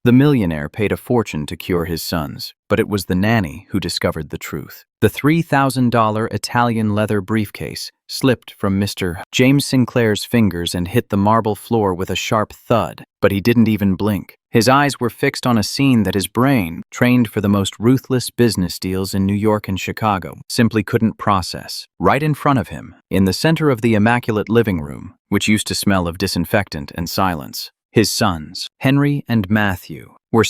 The millionaire paid a fortune to cure his sons, but it was the nanny who discovered the truth. The $3,000 Italian leather briefcase slipped from Mr. James Sinclair's fingers and hit the marble floor with a sharp thud, but he didn't even blink. His eyes were fixed on a scene that his brain, trained for the most ruthless business deals in New York and Chicago, simply couldn't process. Right in front of him, in the center of the immaculate living room, which used to smell of disinfectant and silence, his sons, Henry and Matthew, were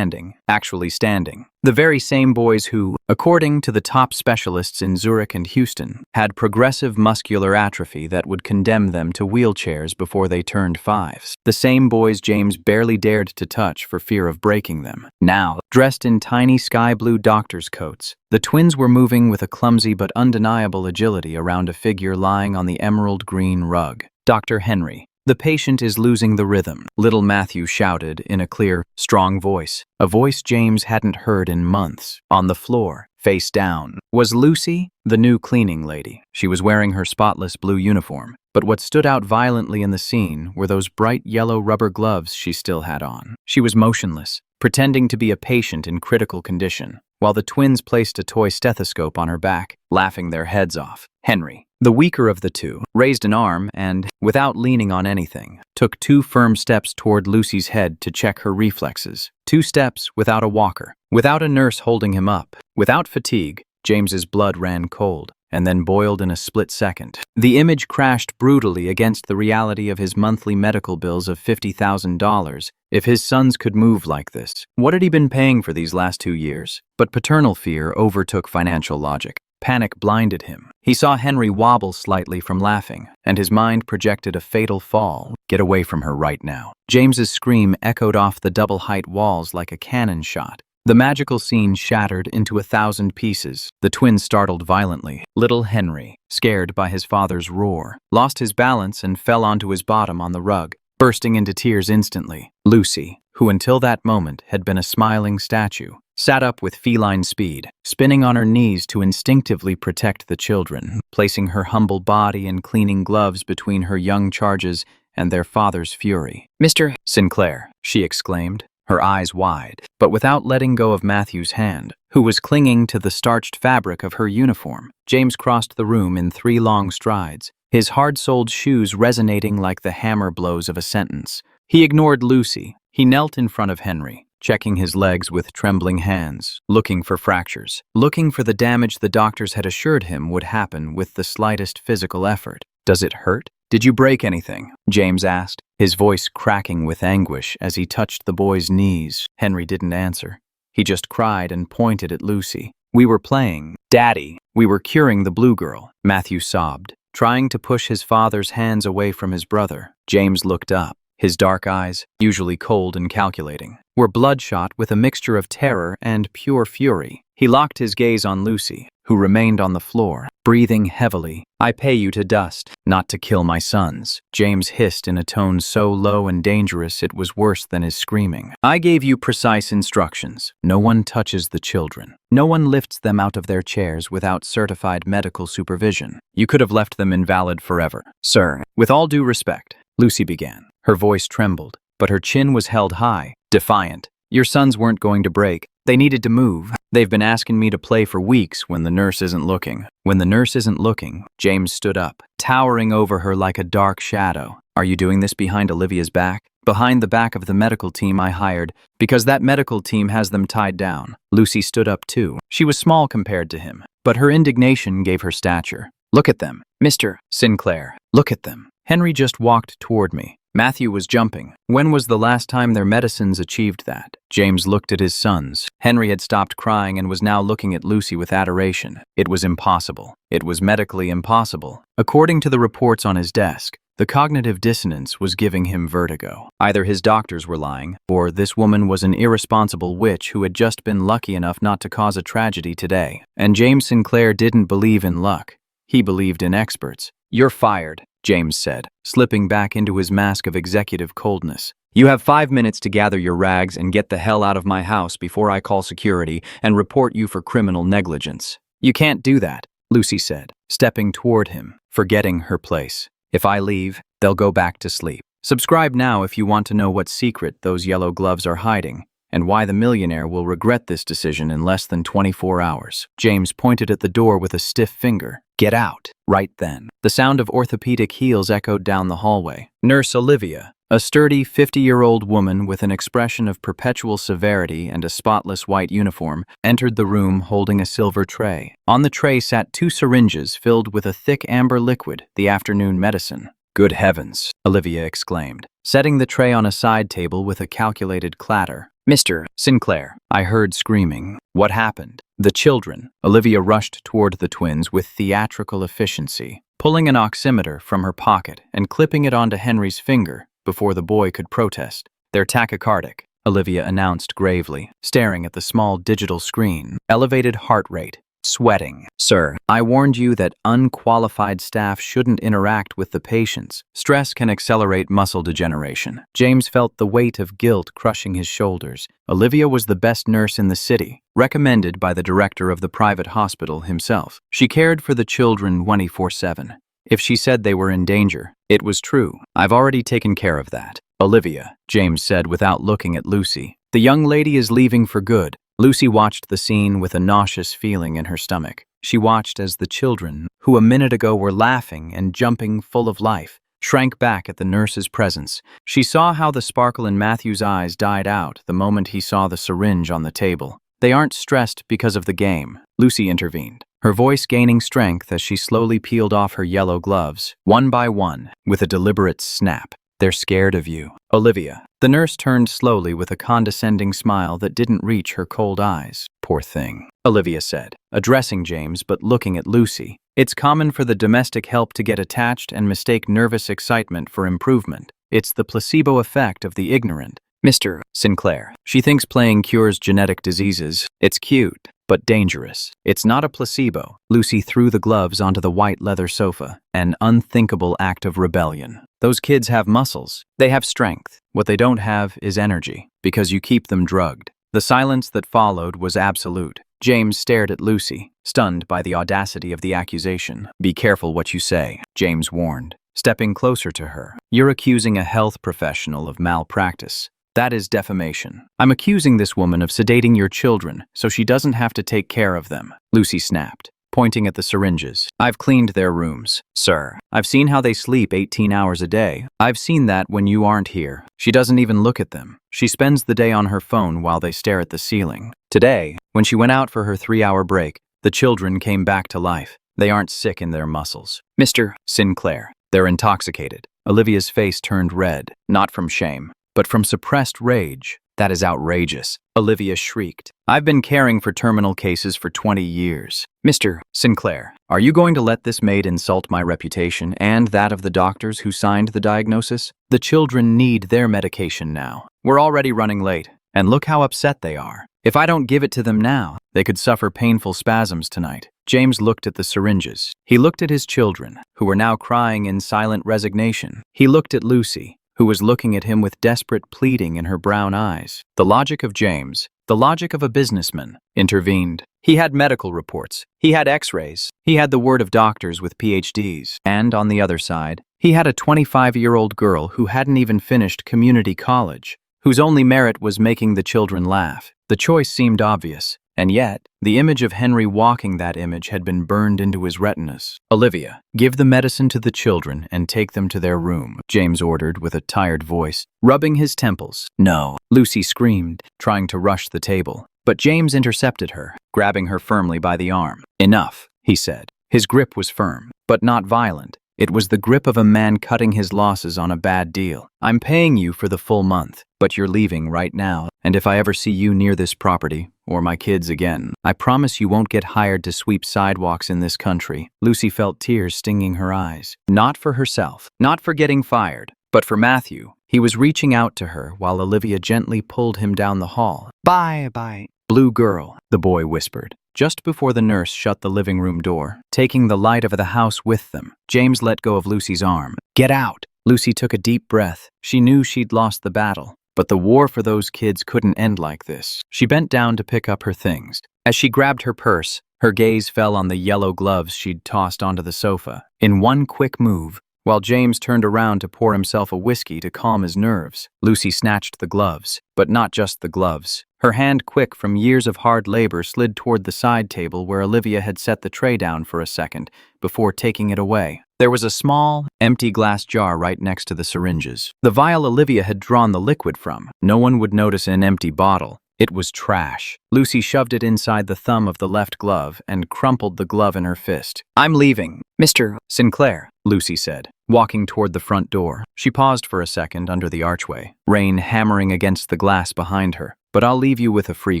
actually standing. The very same boys who, according to the top specialists in Zurich and Houston, had progressive muscular atrophy that would condemn them to wheelchairs before they turned 5s. The same boys James barely dared to touch for fear of breaking them. Now, dressed in tiny sky blue doctor's coats, the twins were moving with a clumsy but undeniable agility around a figure lying on the emerald green rug. Dr. Henry. "The patient is losing the rhythm," little Matthew shouted in a clear, strong voice, a voice James hadn't heard in months. On the floor, face down, was Lucy, the new cleaning lady. She was wearing her spotless blue uniform, but what stood out violently in the scene were those bright yellow rubber gloves she still had on. She was motionless, pretending to be a patient in critical condition, while the twins placed a toy stethoscope on her back, laughing their heads off. Henry, the weaker of the two, raised an arm and, without leaning on anything, took 2 firm steps toward Lucy's head to check her reflexes. 2 steps without a walker, without a nurse holding him up, without fatigue. James's blood ran cold and then boiled in a split second. The image crashed brutally against the reality of his monthly medical bills of $50,000. If his sons could move like this, what had he been paying for these last 2 years? But paternal fear overtook financial logic. Panic blinded him. He saw Henry wobble slightly from laughing, and his mind projected a fatal fall. Get away from her right now. James's scream echoed off the double-height walls like a cannon shot. The magical scene shattered into 1,000 pieces. The twins startled violently. Little Henry, scared by his father's roar, lost his balance and fell onto his bottom on the rug, bursting into tears instantly. Lucy, who until that moment had been a smiling statue, sat up with feline speed, spinning on her knees to instinctively protect the children, placing her humble body and cleaning gloves between her young charges and their father's fury. "Mr. Sinclair," she exclaimed, her eyes wide, but without letting go of Matthew's hand, who was clinging to the starched fabric of her uniform. James crossed the room in 3 long strides, his hard-soled shoes resonating like the hammer blows of a sentence. He ignored Lucy. He knelt in front of Henry, checking his legs with trembling hands, looking for fractures, looking for the damage the doctors had assured him would happen with the slightest physical effort. "Does it hurt? Did you break anything?" James asked, his voice cracking with anguish as he touched the boy's knees. Henry didn't answer. He just cried and pointed at Lucy. "We were playing, Daddy. We were curing the blue girl," Matthew sobbed, trying to push his father's hands away from his brother. James looked up. His dark eyes, usually cold and calculating, were bloodshot with a mixture of terror and pure fury. He locked his gaze on Lucy, who remained on the floor, breathing heavily. "I pay you to dust, not to kill my sons," James hissed in a tone so low and dangerous it was worse than his screaming. "I gave you precise instructions. No one touches the children. No one lifts them out of their chairs without certified medical supervision. You could have left them invalid forever." "Sir, with all due respect," Lucy began. Her voice trembled, but her chin was held high, defiant. "Your sons weren't going to break. They needed to move. They've been asking me to play for weeks when the nurse isn't looking." "When the nurse isn't looking," James stood up, towering over her like a dark shadow. "Are you doing this behind Olivia's back?" "Behind the back of the medical team I hired, because that medical team has them tied down." Lucy stood up too. She was small compared to him, but her indignation gave her stature. "Look at them. Mr. Sinclair, look at them." Henry just walked toward me. Matthew was jumping. When was the last time their medicines achieved that? James looked at his sons. Henry had stopped crying and was now looking at Lucy with adoration. It was impossible. It was medically impossible. According to the reports on his desk, the cognitive dissonance was giving him vertigo. Either his doctors were lying, or this woman was an irresponsible witch who had just been lucky enough not to cause a tragedy today. And James Sinclair didn't believe in luck. He believed in experts. "You're fired," James said, slipping back into his mask of executive coldness. "You have 5 minutes to gather your rags and get the hell out of my house before I call security and report you for criminal negligence." "You can't do that," Lucy said, stepping toward him, forgetting her place. "If I leave, they'll go back to sleep. Subscribe now if you want to know what secret those yellow gloves are hiding." and why the millionaire will regret this decision in less than 24 hours. James pointed at the door with a stiff finger. Get out. Right then. The sound of orthopedic heels echoed down the hallway. Nurse Olivia, a sturdy 50-year-old woman with an expression of perpetual severity and a spotless white uniform, entered the room holding a silver tray. On the tray sat 2 syringes filled with a thick amber liquid, the afternoon medicine. Good heavens, Olivia exclaimed, setting the tray on a side table with a calculated clatter. Mr. Sinclair, I heard screaming. What happened? The children. Olivia rushed toward the twins with theatrical efficiency, pulling an oximeter from her pocket and clipping it onto Henry's finger before the boy could protest. They're tachycardic, Olivia announced gravely, staring at the small digital screen. Elevated heart rate. Sweating. Sir, I warned you that unqualified staff shouldn't interact with the patients. Stress can accelerate muscle degeneration. James felt the weight of guilt crushing his shoulders. Olivia was the best nurse in the city, recommended by the director of the private hospital himself. She cared for the children 24/7. If she said they were in danger, it was true. I've already taken care of that. Olivia, James said without looking at Lucy. The young lady is leaving for good. Lucy watched the scene with a nauseous feeling in her stomach. She watched as the children, who a minute ago were laughing and jumping full of life, shrank back at the nurse's presence. She saw how the sparkle in Matthew's eyes died out the moment he saw the syringe on the table. They aren't stressed because of the game, Lucy intervened, her voice gaining strength as she slowly peeled off her yellow gloves, one by one, with a deliberate snap. They're scared of you. Olivia. The nurse turned slowly with a condescending smile that didn't reach her cold eyes. Poor thing, Olivia said, addressing James but looking at Lucy. It's common for the domestic help to get attached and mistake nervous excitement for improvement. It's the placebo effect of the ignorant. Mr. Sinclair, she thinks playing cures genetic diseases. It's cute, but dangerous. It's not a placebo. Lucy threw the gloves onto the white leather sofa, an unthinkable act of rebellion. Those kids have muscles. They have strength. What they don't have is energy, because you keep them drugged. The silence that followed was absolute. James stared at Lucy, stunned by the audacity of the accusation. Be careful what you say, James warned, stepping closer to her. You're accusing a health professional of malpractice. That is defamation. I'm accusing this woman of sedating your children so she doesn't have to take care of them, Lucy snapped, pointing at the syringes. I've cleaned their rooms, sir. I've seen how they sleep 18 hours a day. I've seen that when you aren't here. She doesn't even look at them. She spends the day on her phone while they stare at the ceiling. Today, when she went out for her 3-hour break, the children came back to life. They aren't sick in their muscles. Mr. Sinclair, they're intoxicated. Olivia's face turned red, not from shame, but from suppressed rage. That is outrageous, Olivia shrieked. I've been caring for terminal cases for 20 years. Mr. Sinclair, are you going to let this maid insult my reputation and that of the doctors who signed the diagnosis? The children need their medication now. We're already running late, and look how upset they are. If I don't give it to them now, they could suffer painful spasms tonight. James looked at the syringes. He looked at his children, who were now crying in silent resignation. He looked at Lucy, who was looking at him with desperate pleading in her brown eyes. The logic of James, the logic of a businessman, intervened. He had medical reports. He had x-rays. He had the word of doctors with PhDs. And on the other side, he had a 25-year-old girl who hadn't even finished community college, whose only merit was making the children laugh. The choice seemed obvious, and yet, the image of Henry walking that image had been burned into his retinas. Olivia, give the medicine to the children and take them to their room, James ordered with a tired voice, rubbing his temples. No, Lucy screamed, trying to rush the table. But James intercepted her, grabbing her firmly by the arm. Enough, he said. His grip was firm, but not violent. It was the grip of a man cutting his losses on a bad deal. I'm paying you for the full month, but you're leaving right now. And if I ever see you near this property, or my kids again, I promise you won't get hired to sweep sidewalks in this country. Lucy felt tears stinging her eyes. Not for herself, not for getting fired, but for Matthew. He was reaching out to her while Olivia gently pulled him down the hall. Bye. Blue girl, the boy whispered, just before the nurse shut the living room door, taking the light of the house with them. James let go of Lucy's arm. Get out! Lucy took a deep breath. She knew she'd lost the battle, but the war for those kids couldn't end like this. She bent down to pick up her things. As she grabbed her purse, her gaze fell on the yellow gloves she'd tossed onto the sofa. In one quick move, while James turned around to pour himself a whiskey to calm his nerves. Lucy snatched the gloves, but not just the gloves. Her hand, quick from years of hard labor, slid toward the side table where Olivia had set the tray down for a second before taking it away. There was a small, empty glass jar right next to the syringes. The vial Olivia had drawn the liquid from. No one would notice an empty bottle. It was trash. Lucy shoved it inside the thumb of the left glove and crumpled the glove in her fist. "I'm leaving, Mr. Sinclair," Lucy said, walking toward the front door. She paused for a second under the archway, rain hammering against the glass behind her. "But I'll leave you with a free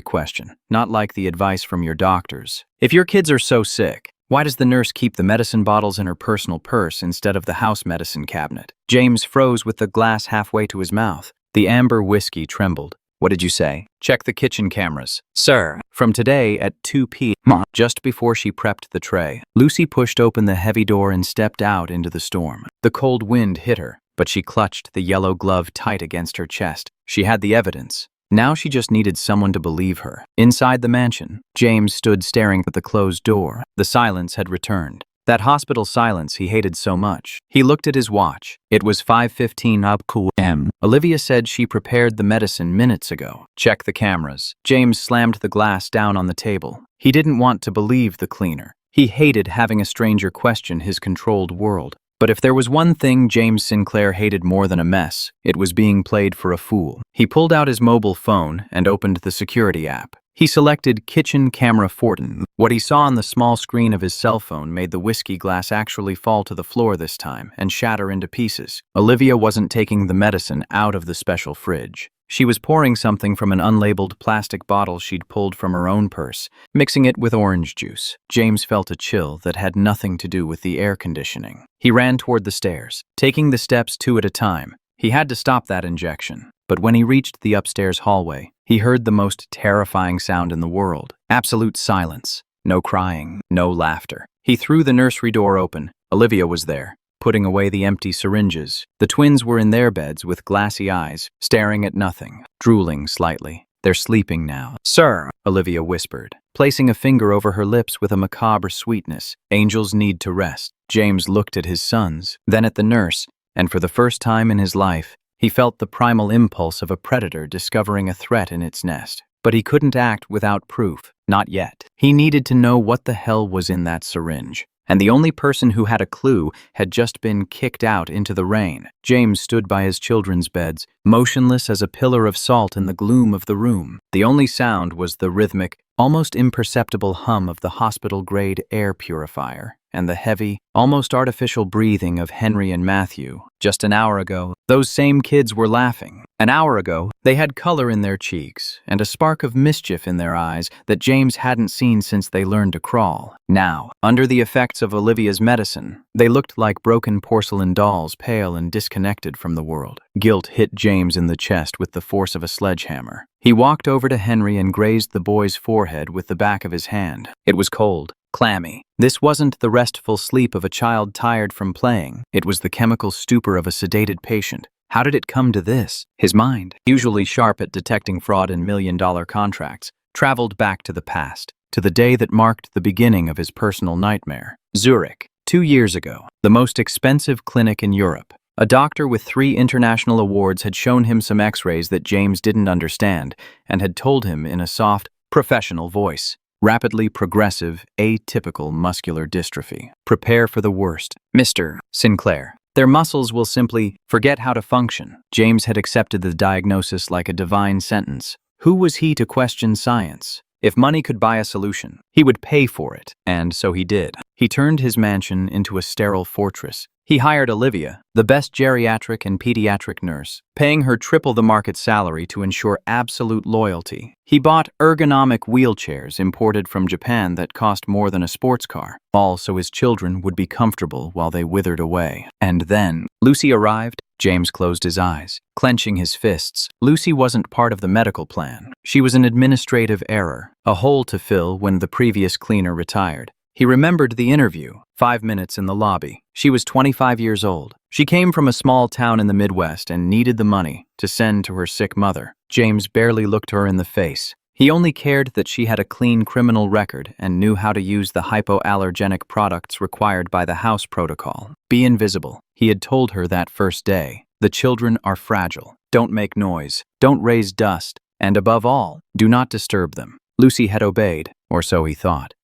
question, not like the advice from your doctors. If your kids are so sick, why does the nurse keep the medicine bottles in her personal purse instead of the house medicine cabinet?" James froze with the glass halfway to his mouth. The amber whiskey trembled. "What did you say?" "Check the kitchen cameras, sir. From today at 2 p.m. Just before she prepped the tray, Lucy pushed open the heavy door and stepped out into the storm. The cold wind hit her, but she clutched the yellow glove tight against her chest. She had the evidence. Now she just needed someone to believe her. Inside the mansion, James stood staring at the closed door. The silence had returned. That hospital silence he hated so much. He looked at his watch. It was 5:15 p.m. Olivia said she prepared the medicine minutes ago. "Check the cameras." James slammed the glass down on the table. He didn't want to believe the cleaner. He hated having a stranger question his controlled world. But if there was one thing James Sinclair hated more than a mess, it was being played for a fool. He pulled out his mobile phone and opened the security app. He selected Kitchen Camera Fortin. What he saw on the small screen of his cell phone made the whiskey glass actually fall to the floor this time and shatter into pieces. Olivia wasn't taking the medicine out of the special fridge. She was pouring something from an unlabeled plastic bottle she'd pulled from her own purse, mixing it with orange juice. James felt a chill that had nothing to do with the air conditioning. He ran toward the stairs, taking the steps 2 at a time. He had to stop that injection. But when he reached the upstairs hallway, he heard the most terrifying sound in the world. Absolute silence. No crying, no laughter. He threw the nursery door open. Olivia was there, putting away the empty syringes. The twins were in their beds with glassy eyes, staring at nothing, drooling slightly. "They're sleeping now, sir," Olivia whispered, placing a finger over her lips with a macabre sweetness. "Angels need to rest." James looked at his sons, then at the nurse, and for the first time in his life, he felt the primal impulse of a predator discovering a threat in its nest. But he couldn't act without proof, not yet. He needed to know what the hell was in that syringe. And the only person who had a clue had just been kicked out into the rain. James stood by his children's beds, motionless as a pillar of salt in the gloom of the room. The only sound was the rhythmic, almost imperceptible hum of the hospital-grade air purifier, and the heavy, almost artificial breathing of Henry and Matthew. Just an hour ago, those same kids were laughing. An hour ago, they had color in their cheeks and a spark of mischief in their eyes that James hadn't seen since they learned to crawl. Now, under the effects of Olivia's medicine, they looked like broken porcelain dolls, pale and disconnected from the world. Guilt hit James in the chest with the force of a sledgehammer. He walked over to Henry and grazed the boy's forehead with the back of his hand. It was cold, clammy. This wasn't the restful sleep of a child tired from playing. It was the chemical stupor of a sedated patient. How did it come to this? His mind, usually sharp at detecting fraud in million-dollar contracts, traveled back to the past, to the day that marked the beginning of his personal nightmare. Zurich, 2 years ago, the most expensive clinic in Europe. A doctor with 3 international awards had shown him some x-rays that James didn't understand and had told him in a soft, professional voice. Rapidly progressive, atypical muscular dystrophy. Prepare for the worst, Mr. Sinclair. Their muscles will simply forget how to function. James had accepted the diagnosis like a divine sentence. Who was he to question science? If money could buy a solution, he would pay for it, and so he did. He turned his mansion into a sterile fortress. He hired Olivia, the best geriatric and pediatric nurse, paying her triple the market salary to ensure absolute loyalty. He bought ergonomic wheelchairs imported from Japan that cost more than a sports car, all so his children would be comfortable while they withered away. And then, Lucy arrived. James closed his eyes, clenching his fists. Lucy wasn't part of the medical plan. She was an administrative error, a hole to fill when the previous cleaner retired. He remembered the interview, 5 minutes in the lobby. She was 25 years old. She came from a small town in the Midwest and needed the money to send to her sick mother. James barely looked her in the face. He only cared that she had a clean criminal record and knew how to use the hypoallergenic products required by the house protocol. Be invisible. He had told her that first day. The children are fragile. Don't make noise. Don't raise dust. And above all, do not disturb them. Lucy had obeyed, or so he thought.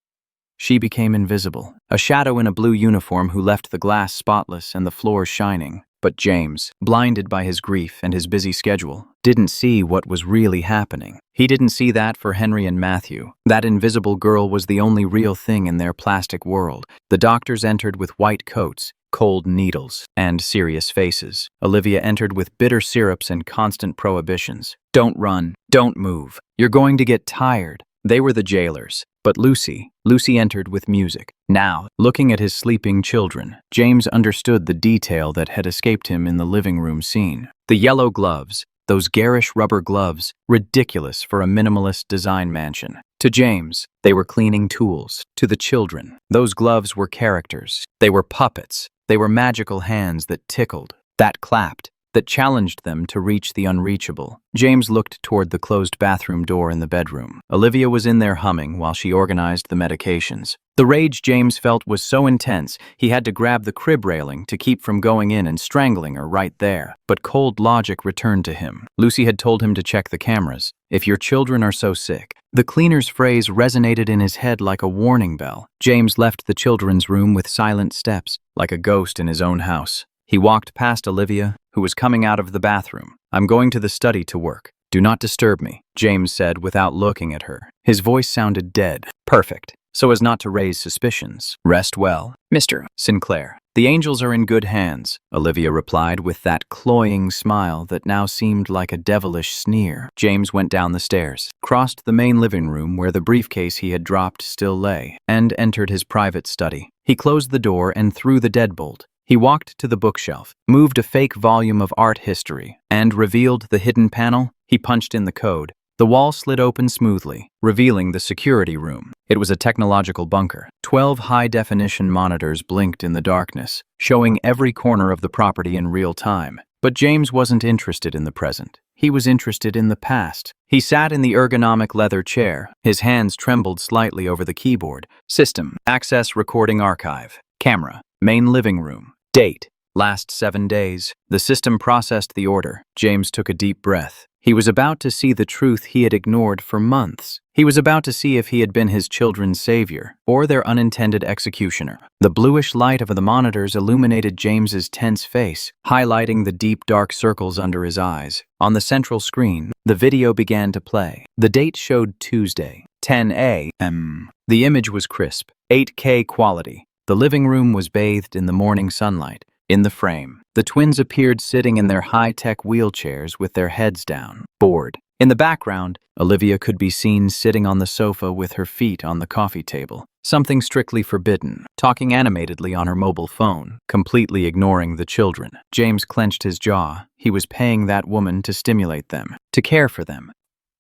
She became invisible, a shadow in a blue uniform who left the glass spotless and the floor shining. But James, blinded by his grief and his busy schedule, didn't see what was really happening. He didn't see that for Henry and Matthew. That invisible girl was the only real thing in their plastic world. The doctors entered with white coats, cold needles, and serious faces. Olivia entered with bitter syrups and constant prohibitions. Don't run. Don't move. You're going to get tired. They were the jailers. But Lucy entered with music. Now, looking at his sleeping children, James understood the detail that had escaped him in the living room scene. The yellow gloves, those garish rubber gloves, ridiculous for a minimalist design mansion. To James, they were cleaning tools. To the children, those gloves were characters. They were puppets. They were magical hands that tickled, that clapped, that challenged them to reach the unreachable. James looked toward the closed bathroom door in the bedroom. Olivia was in there humming while she organized the medications. The rage James felt was so intense, he had to grab the crib railing to keep from going in and strangling her right there. But cold logic returned to him. Lucy had told him to check the cameras. If your children are so sick. The cleaner's phrase resonated in his head like a warning bell. James left the children's room with silent steps, like a ghost in his own house. He walked past Olivia, who was coming out of the bathroom. I'm going to the study to work. Do not disturb me, James said without looking at her. His voice sounded dead. Perfect. So as not to raise suspicions. Rest well, Mr. Sinclair. The angels are in good hands, Olivia replied with that cloying smile that now seemed like a devilish sneer. James went down the stairs, crossed the main living room where the briefcase he had dropped still lay, and entered his private study. He closed the door and threw the deadbolt. He walked to the bookshelf, moved a fake volume of art history, and revealed the hidden panel. He punched in the code. The wall slid open smoothly, revealing the security room. It was a technological bunker. 12 high-definition monitors blinked in the darkness, showing every corner of the property in real time. But James wasn't interested in the present. He was interested in the past. He sat in the ergonomic leather chair. His hands trembled slightly over the keyboard. System, access recording archive. Camera, main living room. Date, last 7 days. The system processed the order. James took a deep breath. He was about to see the truth he had ignored for months. He was about to see if he had been his children's savior or their unintended executioner. The bluish light of the monitors illuminated James's tense face, highlighting the deep dark circles under his eyes. On the central screen, the video began to play. The date showed Tuesday, 10 a.m. The image was crisp, 8K quality. The living room was bathed in the morning sunlight. In the frame, the twins appeared sitting in their high-tech wheelchairs with their heads down, bored. In the background, Olivia could be seen sitting on the sofa with her feet on the coffee table, something strictly forbidden, talking animatedly on her mobile phone, completely ignoring the children. James clenched his jaw. He was paying that woman to stimulate them, to care for them.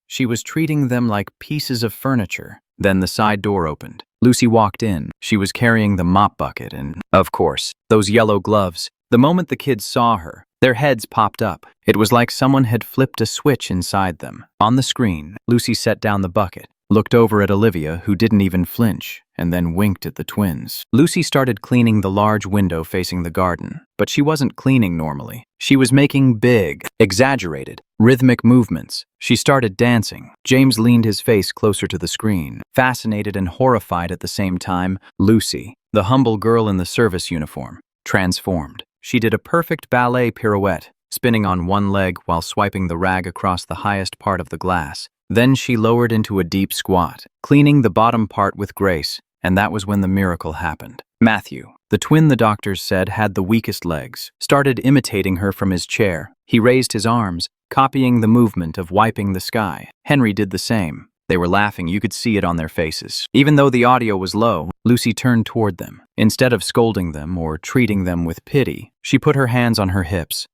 She was treating them like pieces of furniture. Then the side door opened. Lucy walked in. She was carrying the mop bucket and, of course, those yellow gloves. The moment the kids saw her, their heads popped up. It was like someone had flipped a switch inside them. On the screen, Lucy set down the bucket, looked over at Olivia, who didn't even flinch, and then winked at the twins. Lucy started cleaning the large window facing the garden, but she wasn't cleaning normally. She was making big, exaggerated, rhythmic movements. She started dancing. James leaned his face closer to the screen, fascinated and horrified at the same time. Lucy, the humble girl in the service uniform, transformed. She did a perfect ballet pirouette, spinning on one leg while swiping the rag across the highest part of the glass. Then she lowered into a deep squat, cleaning the bottom part with grace, and that was when the miracle happened. Matthew, the twin the doctors said had the weakest legs, started imitating her from his chair. He raised his arms, copying the movement of wiping the sky. Henry did the same. They were laughing. You could see it on their faces. Even though the audio was low, Lucy turned toward them. Instead of scolding them or treating them with pity, she put her hands on her hips,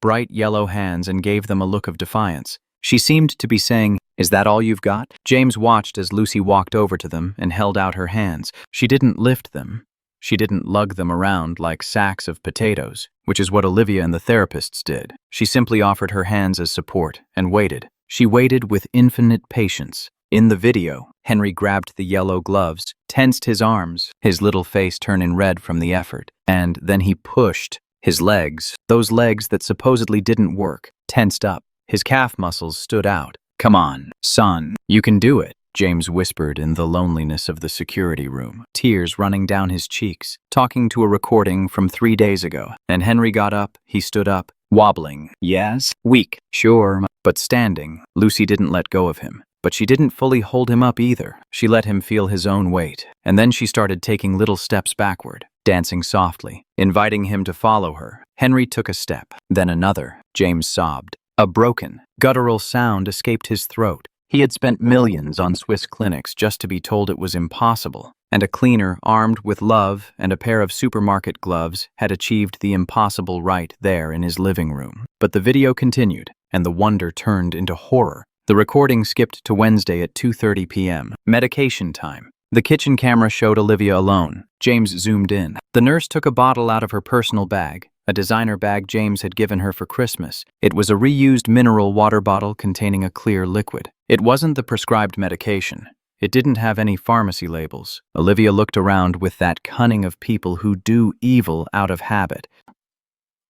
bright yellow hands, and gave them a look of defiance. She seemed to be saying, "Is that all you've got?" James watched as Lucy walked over to them and held out her hands. She didn't lift them. She didn't lug them around like sacks of potatoes, which is what Olivia and the therapists did. She simply offered her hands as support and waited. She waited with infinite patience. In the video, Henry grabbed the yellow gloves, tensed his arms, his little face turning red from the effort, and then he pushed. His legs, those legs that supposedly didn't work, tensed up. His calf muscles stood out. "Come on, son, you can do it," James whispered in the loneliness of the security room, tears running down his cheeks, talking to a recording from 3 days ago. And Henry got up, he stood up, wobbling. Yes? Weak. Sure. But standing. Lucy didn't let go of him. But she didn't fully hold him up either. She let him feel his own weight. And then she started taking little steps backward, dancing softly, inviting him to follow her. Henry took a step, then another. James sobbed. A broken, guttural sound escaped his throat. He had spent millions on Swiss clinics just to be told it was impossible. And a cleaner, armed with love and a pair of supermarket gloves, had achieved the impossible right there in his living room. But the video continued, and the wonder turned into horror. The recording skipped to Wednesday at 2:30 p.m. Medication time. The kitchen camera showed Olivia alone. James zoomed in. The nurse took a bottle out of her personal bag, a designer bag James had given her for Christmas. It was a reused mineral water bottle containing a clear liquid. It wasn't the prescribed medication. It didn't have any pharmacy labels. Olivia looked around with that cunning of people who do evil out of habit,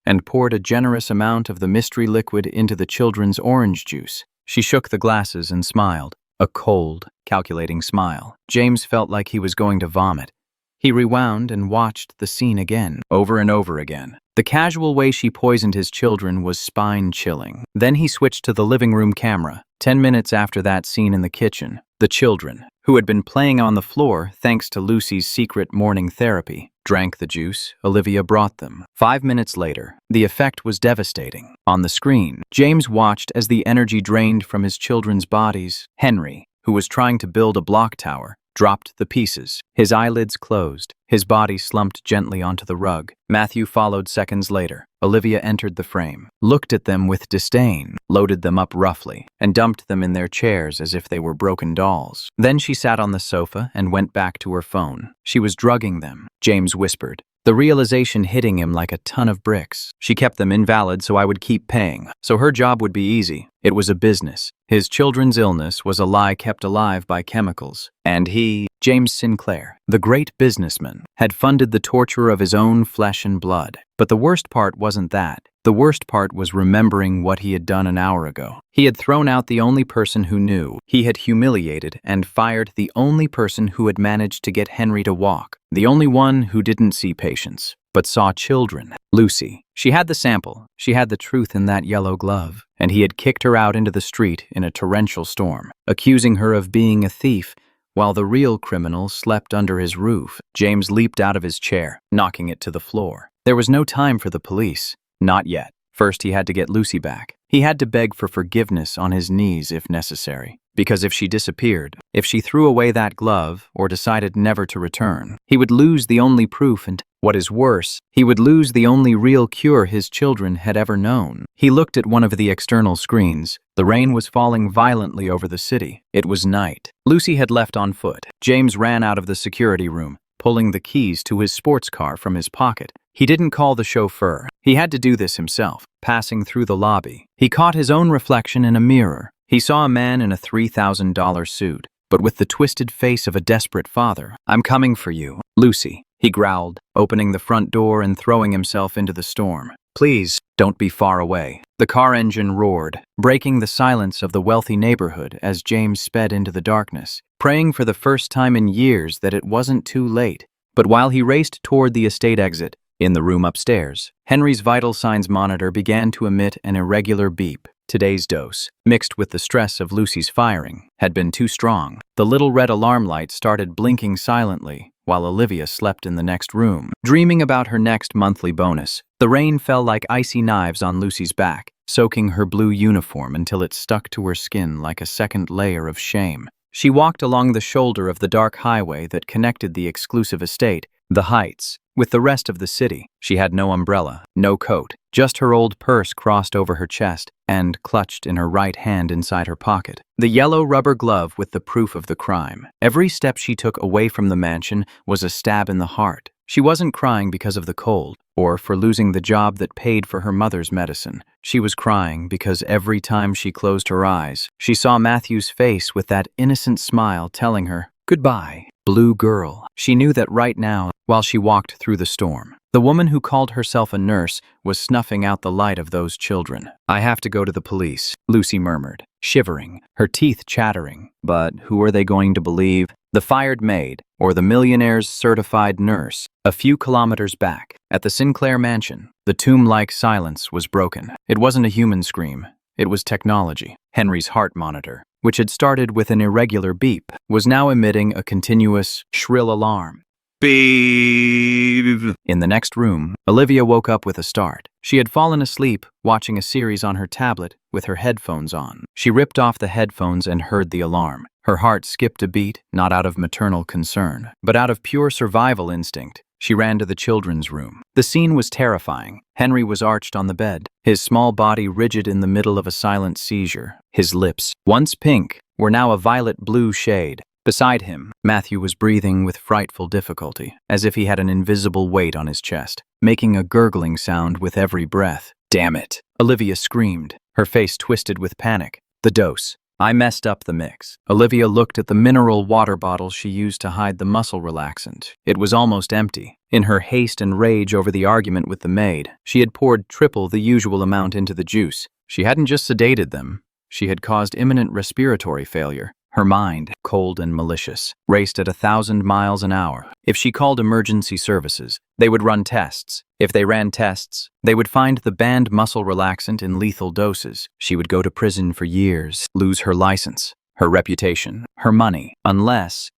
and poured a generous amount of the mystery liquid into the children's orange juice. She shook the glasses and smiled, a cold, calculating smile. James felt like he was going to vomit. He rewound and watched the scene again, over and over again. The casual way she poisoned his children was spine-chilling. Then he switched to the living room camera. 10 minutes after that scene in the kitchen, the children, who had been playing on the floor thanks to Lucy's secret morning therapy, drank the juice Olivia brought them. 5 minutes later, the effect was devastating. On the screen, James watched as the energy drained from his children's bodies. Henry, who was trying to build a block tower, dropped the pieces. His eyelids closed. His body slumped gently onto the rug. Matthew followed seconds later. Olivia entered the frame, looked at them with disdain, loaded them up roughly, and dumped them in their chairs as if they were broken dolls. Then she sat on the sofa and went back to her phone. She was drugging them, James whispered, the realization hitting him like a ton of bricks. She kept them invalid so I would keep paying, so her job would be easy. It was a business. His children's illness was a lie kept alive by chemicals. And he, James Sinclair, the great businessman, had funded the torture of his own flesh and blood. But the worst part wasn't that. The worst part was remembering what he had done an hour ago. He had thrown out the only person who knew. He had humiliated and fired the only person who had managed to get Henry to walk. The only one who didn't see patients, but saw children. Lucy. She had the sample. She had the truth in that yellow glove. And he had kicked her out into the street in a torrential storm, accusing her of being a thief, while the real criminal slept under his roof. James leaped out of his chair, knocking it to the floor. There was no time for the police. Not yet. First, he had to get Lucy back. He had to beg for forgiveness on his knees if necessary. Because if she disappeared, if she threw away that glove or decided never to return, he would lose the only proof and, what is worse, he would lose the only real cure his children had ever known. He looked at one of the external screens. The rain was falling violently over the city. It was night. Lucy had left on foot. James ran out of the security room, pulling the keys to his sports car from his pocket. He didn't call the chauffeur. He had to do this himself. Passing through the lobby, he caught his own reflection in a mirror. He saw a man in a $3,000 suit, but with the twisted face of a desperate father. "I'm coming for you, Lucy," he growled, opening the front door and throwing himself into the storm. "Please, don't be far away." The car engine roared, breaking the silence of the wealthy neighborhood as James sped into the darkness, praying for the first time in years that it wasn't too late. But while he raced toward the estate exit, in the room upstairs, Henry's vital signs monitor began to emit an irregular beep. Today's dose, mixed with the stress of Lucy's firing, had been too strong. The little red alarm light started blinking silently, while Olivia slept in the next room, dreaming about her next monthly bonus. The rain fell like icy knives on Lucy's back, soaking her blue uniform until it stuck to her skin like a second layer of shame. She walked along the shoulder of the dark highway that connected the exclusive estate, the Heights, with the rest of the city. She had no umbrella, no coat, just her old purse crossed over her chest and clutched in her right hand inside her pocket. The yellow rubber glove with the proof of the crime. Every step she took away from the mansion was a stab in the heart. She wasn't crying because of the cold, or for losing the job that paid for her mother's medicine. She was crying because every time she closed her eyes, she saw Matthew's face with that innocent smile telling her, "Goodbye, blue girl." She knew that right now, while she walked through the storm, the woman who called herself a nurse was snuffing out the light of those children. "I have to go to the police," Lucy murmured, shivering, her teeth chattering. But who are they going to believe? The fired maid, or the millionaire's certified nurse? A few kilometers back, at the Sinclair mansion, the tomb-like silence was broken. It wasn't a human scream. It was technology. Henry's heart monitor, which had started with an irregular beep, was now emitting a continuous, shrill alarm. Beep. In the next room, Olivia woke up with a start. She had fallen asleep, watching a series on her tablet with her headphones on. She ripped off the headphones and heard the alarm. Her heart skipped a beat, not out of maternal concern, but out of pure survival instinct. She ran to the children's room. The scene was terrifying. Henry was arched on the bed, his small body rigid in the middle of a silent seizure. His lips, once pink, were now a violet-blue shade. Beside him, Matthew was breathing with frightful difficulty, as if he had an invisible weight on his chest, making a gurgling sound with every breath. "Damn it!" Olivia screamed, her face twisted with panic. "The dose. I messed up the mix." Olivia looked at the mineral water bottle she used to hide the muscle relaxant. It was almost empty. In her haste and rage over the argument with the maid, she had poured triple the usual amount into the juice. She hadn't just sedated them. She had caused imminent respiratory failure. Her mind, cold and malicious, raced at 1,000 miles an hour. If she called emergency services, they would run tests. If they ran tests, they would find the banned muscle relaxant in lethal doses. She would go to prison for years, lose her license, her reputation, her money, unless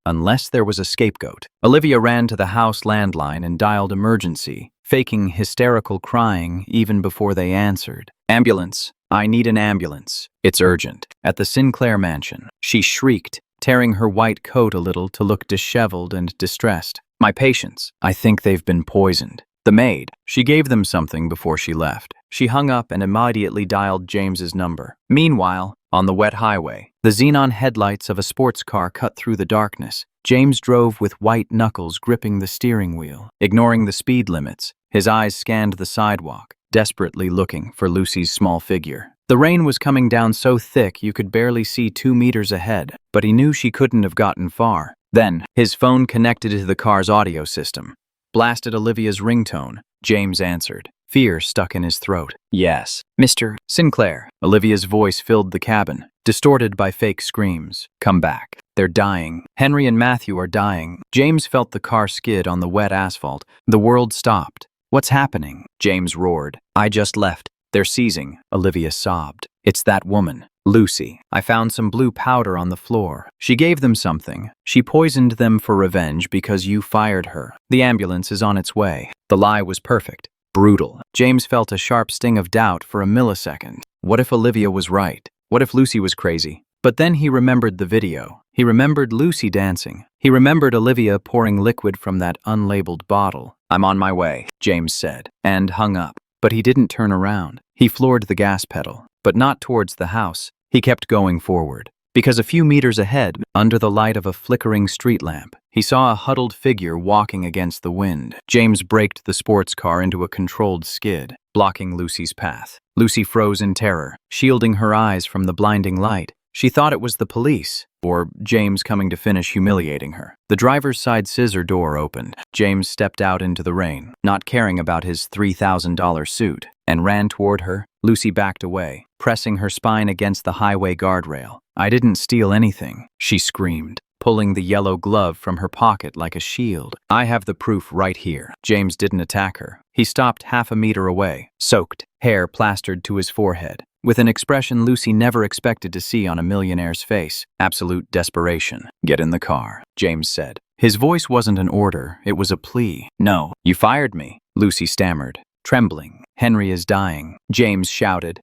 there was a scapegoat. Olivia ran to the house landline and dialed emergency, faking hysterical crying even before they answered. "Ambulance. I need an ambulance. It's urgent." At the Sinclair mansion, she shrieked, tearing her white coat a little to look disheveled and distressed. "My patients. I think they've been poisoned." The maid. She gave them something before she left. She hung up and immediately dialed James's number. Meanwhile, on the wet highway, the xenon headlights of a sports car cut through the darkness. James drove with white knuckles gripping the steering wheel, ignoring the speed limits. His eyes scanned the sidewalk, desperately looking for Lucy's small figure. The rain was coming down so thick you could barely see 2 meters ahead, but he knew she couldn't have gotten far. Then, his phone connected to the car's audio system. Blasted Olivia's ringtone. James answered, fear stuck in his throat. "Yes, Mr. Sinclair." Olivia's voice filled the cabin, distorted by fake screams. "Come back. They're dying. Henry and Matthew are dying." James felt the car skid on the wet asphalt. The world stopped. "What's happening?" James roared. "I just left. They're seizing." Olivia sobbed. "It's that woman, Lucy. I found some blue powder on the floor. She gave them something. She poisoned them for revenge because you fired her. The ambulance is on its way." The lie was perfect. Brutal. James felt a sharp sting of doubt for a millisecond. What if Olivia was right? What if Lucy was crazy? But then he remembered the video. He remembered Lucy dancing. He remembered Olivia pouring liquid from that unlabeled bottle. "I'm on my way," James said, and hung up. But he didn't turn around. He floored the gas pedal, but not towards the house. He kept going forward, because a few meters ahead, under the light of a flickering street lamp, he saw a huddled figure walking against the wind. James braked the sports car into a controlled skid, blocking Lucy's path. Lucy froze in terror, shielding her eyes from the blinding light. She thought it was the police, or James coming to finish humiliating her. The driver's side scissor door opened. James stepped out into the rain, not caring about his $3,000 suit, and ran toward her. Lucy backed away, pressing her spine against the highway guardrail. "I didn't steal anything," she screamed, pulling the yellow glove from her pocket like a shield. "I have the proof right here." James didn't attack her. He stopped half a meter away, soaked, hair plastered to his forehead, with an expression Lucy never expected to see on a millionaire's face. Absolute desperation. "Get in the car," James said. His voice wasn't an order, it was a plea. "No, you fired me," Lucy stammered, trembling. "Henry is dying," James shouted,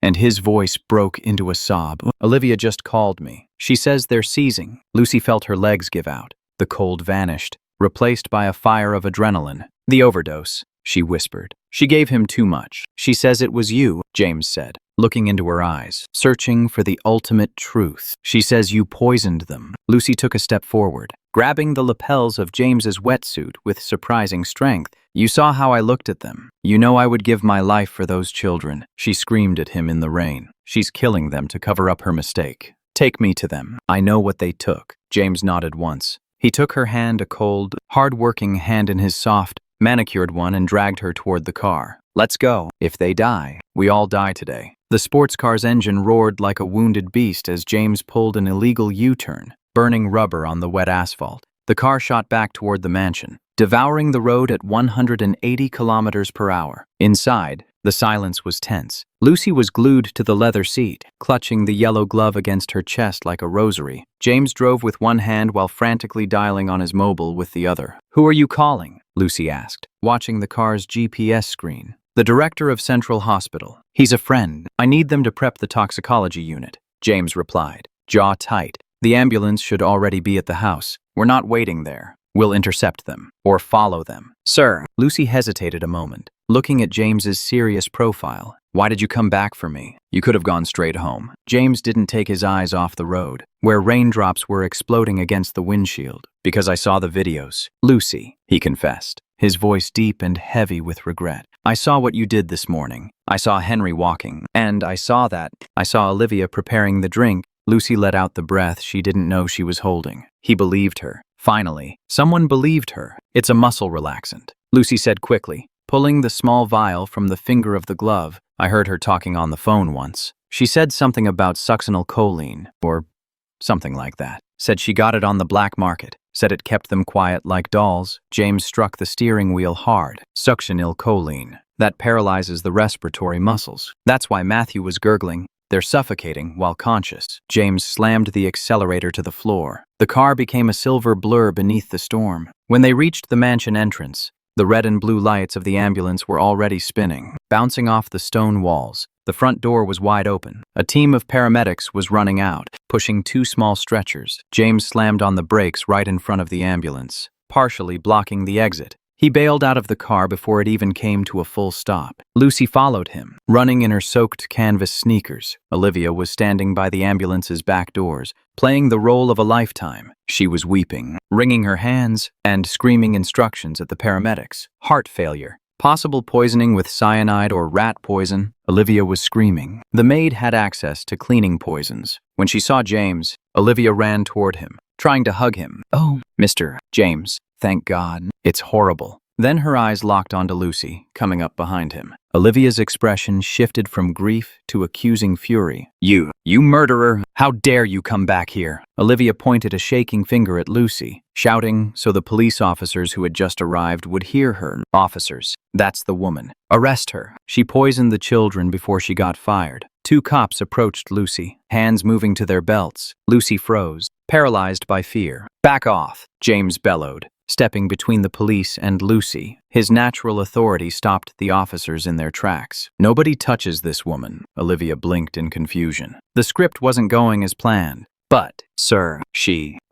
and his voice broke into a sob. "Olivia just called me. She says they're seizing." Lucy felt her legs give out. The cold vanished, replaced by a fire of adrenaline. "The overdose," she whispered. "She gave him too much." "She says it was you," James said. looking into her eyes, searching for the ultimate truth. She says you poisoned them. Lucy took a step forward, grabbing the lapels of James's wetsuit with surprising strength. You saw how I looked at them. You know I would give my life for those children. She screamed at him in the rain. She's killing them to cover up her mistake. Take me to them. I know what they took. James nodded once. He took her hand, a cold, hard-working hand in his soft, manicured one, and dragged her toward the car. Let's go. If they die, we all die today. The sports car's engine roared like a wounded beast as James pulled an illegal U-turn, burning rubber on the wet asphalt. The car shot back toward the mansion, devouring the road at 180 kilometers per hour. Inside, the silence was tense. Lucy was glued to the leather seat, clutching the yellow glove against her chest like a rosary. James drove with one hand while frantically dialing on his mobile with the other. Who are you calling? Lucy asked, watching the car's GPS screen. The director of Central Hospital. He's a friend. I need them to prep the toxicology unit. James replied, jaw tight. The ambulance should already be at the house. We're not waiting there. We'll intercept them, or follow them. Sir. Lucy hesitated a moment, looking at James's serious profile. Why did you come back for me? You could have gone straight home. James didn't take his eyes off the road, where raindrops were exploding against the windshield. Because I saw the videos. Lucy, he confessed, his voice deep and heavy with regret. I saw what you did this morning. I saw Henry walking, and I saw Olivia preparing the drink. Lucy let out the breath she didn't know she was holding. He believed her. Finally, someone believed her. It's a muscle relaxant, Lucy said quickly, pulling the small vial from the finger of the glove. I heard her talking on the phone once. She said something about succinylcholine, or something like that. Said she got it on the black market. Said it kept them quiet like dolls. James struck the steering wheel hard. Succinylcholine. That paralyzes the respiratory muscles. That's why Matthew was gurgling. They're suffocating while conscious. James slammed the accelerator to the floor. The car became a silver blur beneath the storm. When they reached the mansion entrance, the red and blue lights of the ambulance were already spinning, bouncing off the stone walls. The front door was wide open. A team of paramedics was running out, pushing two small stretchers. James slammed on the brakes right in front of the ambulance, partially blocking the exit. He bailed out of the car before it even came to a full stop. Lucy followed him, running in her soaked canvas sneakers. Olivia was standing by the ambulance's back doors, playing the role of a lifetime. She was weeping, wringing her hands, and screaming instructions at the paramedics. Heart failure. Possible poisoning with cyanide or rat poison. Olivia was screaming. The maid had access to cleaning poisons. When she saw James, Olivia ran toward him, trying to hug him. Oh, Mr. James. Thank God. It's horrible. Then her eyes locked onto Lucy, coming up behind him. Olivia's expression shifted from grief to accusing fury. You murderer! How dare you come back here? Olivia pointed a shaking finger at Lucy, shouting so the police officers who had just arrived would hear her. Officers, that's the woman. Arrest her. She poisoned the children before she got fired. Two cops approached Lucy, hands moving to their belts. Lucy froze, paralyzed by fear. Back off, James bellowed, stepping between the police and Lucy. His natural authority stopped the officers in their tracks. Nobody touches this woman. Olivia blinked in confusion. The script wasn't going as planned. But, sir,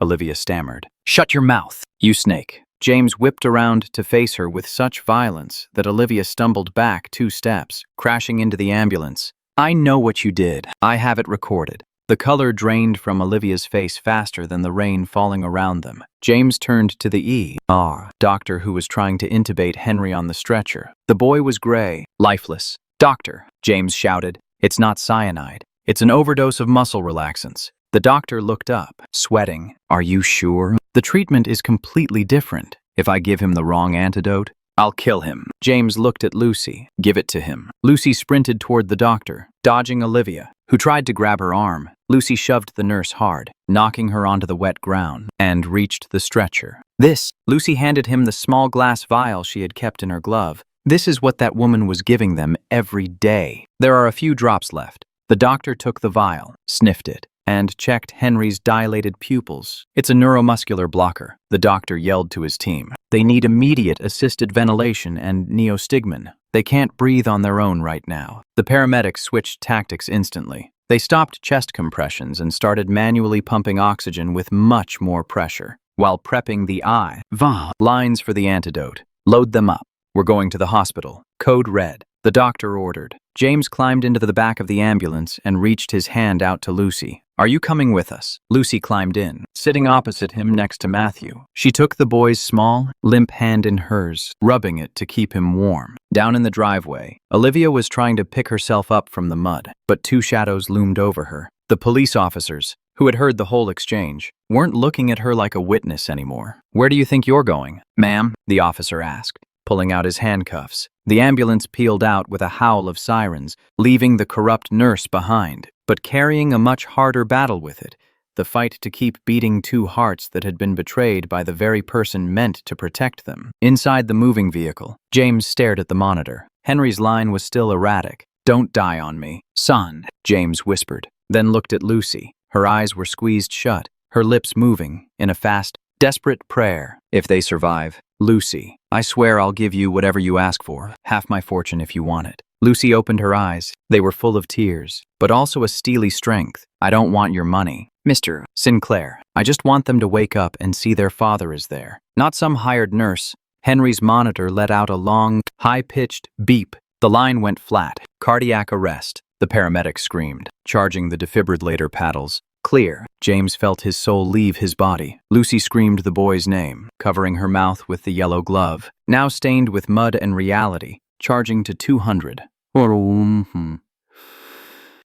Olivia stammered. Shut your mouth, you snake. James whipped around to face her with such violence that Olivia stumbled back 2 steps, crashing into the ambulance. I know what you did. I have it recorded. The color drained from Olivia's face faster than the rain falling around them. James turned to the doctor who was trying to intubate Henry on the stretcher. The boy was gray, lifeless. Doctor, James shouted, it's not cyanide. It's an overdose of muscle relaxants. The doctor looked up, sweating. Are you sure? The treatment is completely different. If I give him the wrong antidote, I'll kill him. James looked at Lucy. Give it to him. Lucy sprinted toward the doctor, dodging Olivia, who tried to grab her arm. Lucy shoved the nurse hard, knocking her onto the wet ground, and reached the stretcher. Lucy handed him the small glass vial she had kept in her glove. This is what that woman was giving them every day. There are a few drops left. The doctor took the vial, sniffed it, and checked Henry's dilated pupils. It's a neuromuscular blocker. The doctor yelled to his team. They need immediate assisted ventilation and neostigmin. They can't breathe on their own right now. The paramedics switched tactics instantly. They stopped chest compressions and started manually pumping oxygen with much more pressure, while prepping the lines for the antidote. Load them up. We're going to the hospital. Code red. the doctor ordered. James climbed into the back of the ambulance and reached his hand out to Lucy. Are you coming with us? Lucy climbed in, sitting opposite him next to Matthew. She took the boy's small, limp hand in hers, rubbing it to keep him warm. Down in the driveway, Olivia was trying to pick herself up from the mud, but two shadows loomed over her. The police officers, who had heard the whole exchange, weren't looking at her like a witness anymore. Where do you think you're going, ma'am? The officer asked, pulling out his handcuffs. The ambulance peeled out with a howl of sirens, leaving the corrupt nurse behind, but carrying a much harder battle with it, the fight to keep beating two hearts that had been betrayed by the very person meant to protect them. Inside the moving vehicle, James stared at the monitor. Henry's line was still erratic. Don't die on me, son, James whispered, then looked at Lucy. Her eyes were squeezed shut, her lips moving in a fast, desperate prayer. If they survive, Lucy, I swear I'll give you whatever you ask for, half my fortune if you want it. Lucy opened her eyes. They were full of tears, but also a steely strength. I don't want your money, Mr. Sinclair. I just want them to wake up and see their father is there, not some hired nurse. Henry's monitor let out a long, high-pitched beep. The line went flat. Cardiac arrest. The paramedic screamed, charging the defibrillator paddles. Clear. James felt his soul leave his body. Lucy screamed the boy's name, covering her mouth with the yellow glove, now stained with mud and reality, charging to 200.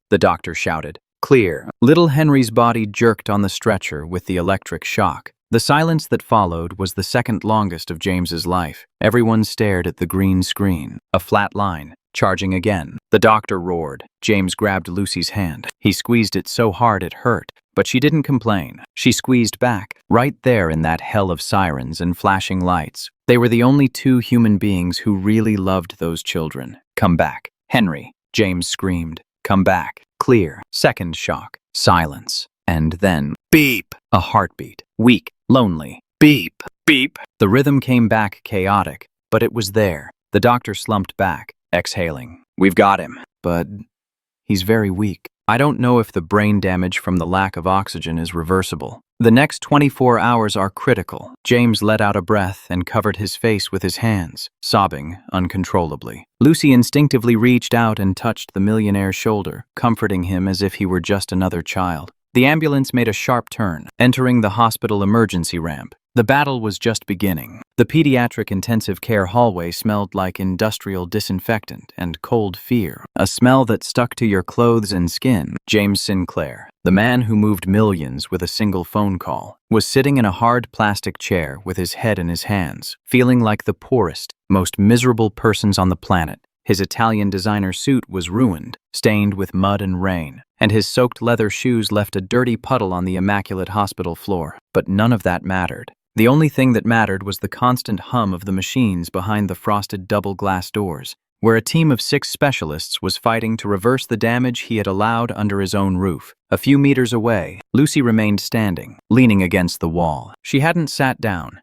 The doctor shouted. Clear. Little Henry's body jerked on the stretcher with the electric shock. The silence that followed was the second longest of James's life. Everyone stared at the green screen. A flat line. Charging again. The doctor roared. James grabbed Lucy's hand. He squeezed it so hard it hurt, but she didn't complain. She squeezed back, right there in that hell of sirens and flashing lights. They were the only two human beings who really loved those children. Come back. Henry, James screamed. Come back. Clear. Second shock. Silence. And then, beep! A heartbeat. Weak. Lonely. Beep. Beep. The rhythm came back chaotic, but it was there. The doctor slumped back, exhaling. We've got him, but he's very weak. I don't know if the brain damage from the lack of oxygen is reversible. The next 24 hours are critical. James let out a breath and covered his face with his hands, sobbing uncontrollably. Lucy instinctively reached out and touched the millionaire's shoulder, comforting him as if he were just another child. The ambulance made a sharp turn, entering the hospital emergency ramp. The battle was just beginning. The pediatric intensive care hallway smelled like industrial disinfectant and cold fear, a smell that stuck to your clothes and skin. James Sinclair, the man who moved millions with a single phone call, was sitting in a hard plastic chair with his head in his hands, feeling like the poorest, most miserable persons on the planet. His Italian designer suit was ruined, stained with mud and rain, and his soaked leather shoes left a dirty puddle on the immaculate hospital floor. But none of that mattered. The only thing that mattered was the constant hum of the machines behind the frosted double glass doors, where a team of 6 specialists was fighting to reverse the damage he had allowed under his own roof. A few meters away, Lucy remained standing, leaning against the wall. She hadn't sat down.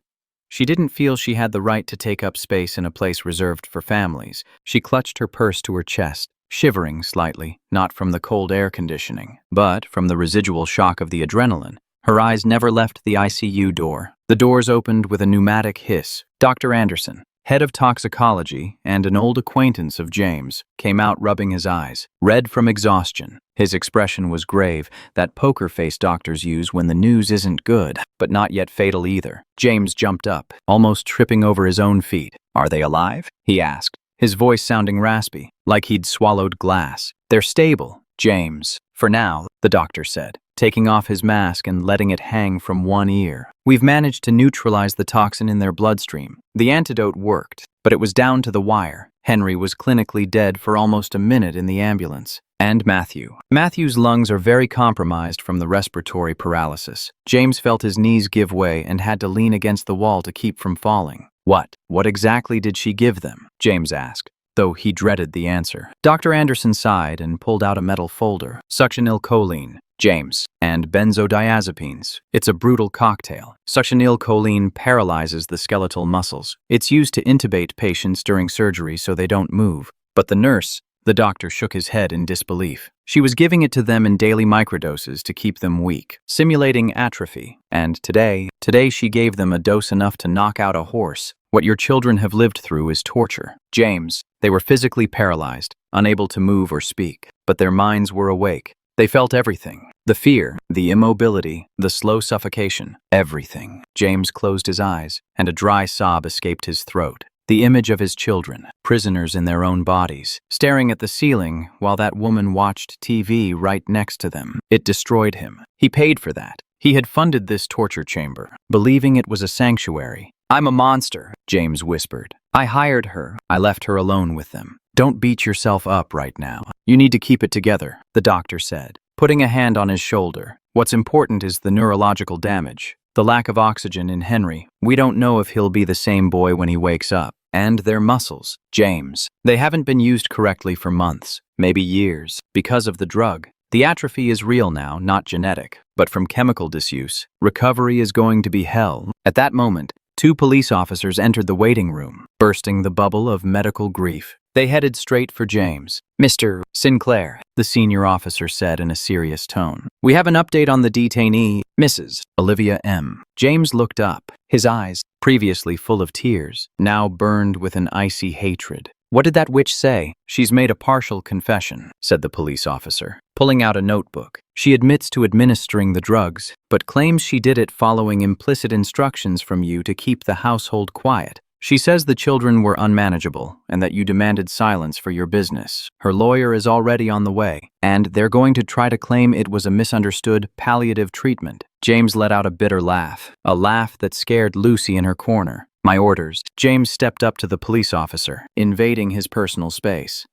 She didn't feel she had the right to take up space in a place reserved for families. She clutched her purse to her chest, shivering slightly, not from the cold air conditioning, but from the residual shock of the adrenaline. Her eyes never left the ICU door. The doors opened with a pneumatic hiss. Dr. Anderson, head of toxicology and an old acquaintance of James, came out rubbing his eyes, red from exhaustion. His expression was grave, that poker face doctors use when the news isn't good, but not yet fatal either. James jumped up, almost tripping over his own feet. Are they alive? He asked, his voice sounding raspy, like he'd swallowed glass. They're stable, James. For now, the doctor said, taking off his mask and letting it hang from one ear. We've managed to neutralize the toxin in their bloodstream. The antidote worked, but it was down to the wire. Henry was clinically dead for almost a minute in the ambulance. And Matthew. Matthew's lungs are very compromised from the respiratory paralysis. James felt his knees give way and had to lean against the wall to keep from falling. What exactly did she give them? James asked, though he dreaded the answer. Dr. Anderson sighed and pulled out a metal folder. Succinylcholine, James, and benzodiazepines. It's a brutal cocktail. Succinylcholine paralyzes the skeletal muscles. It's used to intubate patients during surgery so they don't move. But the doctor shook his head in disbelief. She was giving it to them in daily microdoses to keep them weak, simulating atrophy. And today she gave them a dose enough to knock out a horse. What your children have lived through is torture. James, They were physically paralyzed, unable to move or speak, but their minds were awake. They felt everything. The fear, the immobility, the slow suffocation, everything. James closed his eyes, and a dry sob escaped his throat. The image of his children, prisoners in their own bodies, staring at the ceiling while that woman watched TV right next to them. It destroyed him. He paid for that. He had funded this torture chamber, believing it was a sanctuary. "I'm a monster," James whispered. "I hired her. I left her alone with them. Don't beat yourself up right now. You need to keep it together," the doctor said, putting a hand on his shoulder. "What's important is the neurological damage, the lack of oxygen in Henry. We don't know if he'll be the same boy when he wakes up. And their muscles, James. They haven't been used correctly for months, maybe years, because of the drug. The atrophy is real now, not genetic, but from chemical disuse. Recovery is going to be hell." At that moment, 2 police officers entered the waiting room, bursting the bubble of medical grief. They headed straight for James. "Mr. Sinclair," the senior officer said in a serious tone. "We have an update on the detainee, Mrs. Olivia M." James looked up, his eyes, previously full of tears, now burned with an icy hatred. "What did that witch say?" "She's made a partial confession," said the police officer, pulling out a notebook. "She admits to administering the drugs, but claims she did it following implicit instructions from you to keep the household quiet. She says the children were unmanageable and that you demanded silence for your business. Her lawyer is already on the way, and they're going to try to claim it was a misunderstood palliative treatment." James let out a bitter laugh, a laugh that scared Lucy in her corner. "My orders." James stepped up to the police officer, invading his personal space.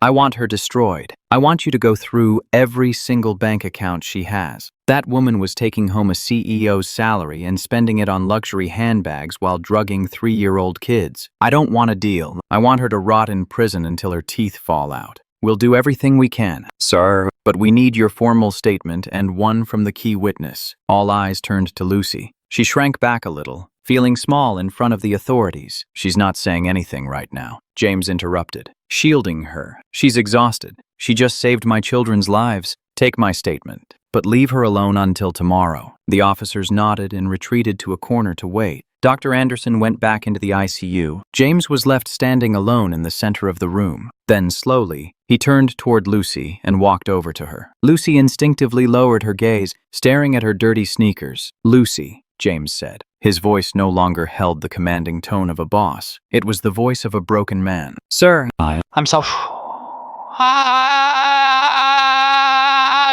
"I want her destroyed. I want you to go through every single bank account she has. That woman was taking home a CEO's salary and spending it on luxury handbags while drugging 3-year-old kids. I don't want a deal. I want her to rot in prison until her teeth fall out. We'll do everything we can, sir, but we need your formal statement and one from the key witness." All eyes turned to Lucy. She shrank back a little, feeling small in front of the authorities. "She's not saying anything right now," James interrupted, shielding her. "She's exhausted. She just saved my children's lives. Take my statement, but leave her alone until tomorrow." The officers nodded and retreated to a corner to wait. Dr. Anderson went back into the ICU. James was left standing alone in the center of the room. Then, slowly, he turned toward Lucy and walked over to her. Lucy instinctively lowered her gaze, staring at her dirty sneakers. "Lucy," James said. His voice no longer held the commanding tone of a boss. It was the voice of a broken man. "Sir, I'm so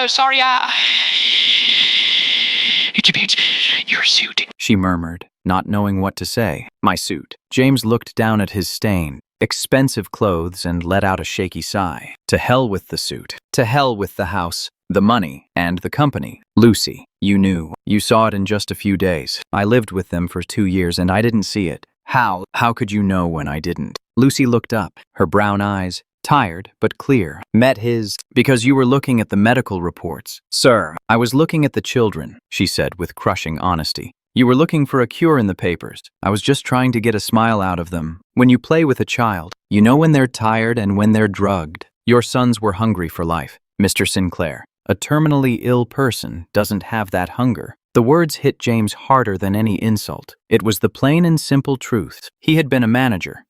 sorry. Your suit," she murmured, not knowing what to say. "My suit." James looked down at his stained, expensive clothes and let out a shaky sigh. To hell with the suit. To hell with the house, the money, and the company. "Lucy, you knew. You saw it in just a few days. I lived with them for 2 years and I didn't see it. How could you know when I didn't?" Lucy looked up, her brown eyes, tired but clear, met his. "Because you were looking at the medical reports." "Sir, I was looking at the children," she said with crushing honesty. "You were looking for a cure in the papers. I was just trying to get a smile out of them. When you play with a child, you know when they're tired and when they're drugged. Your sons were hungry for life, Mr. Sinclair. A terminally ill person doesn't have that hunger." The words hit James harder than any insult. It was the plain and simple truth. He had been a manager,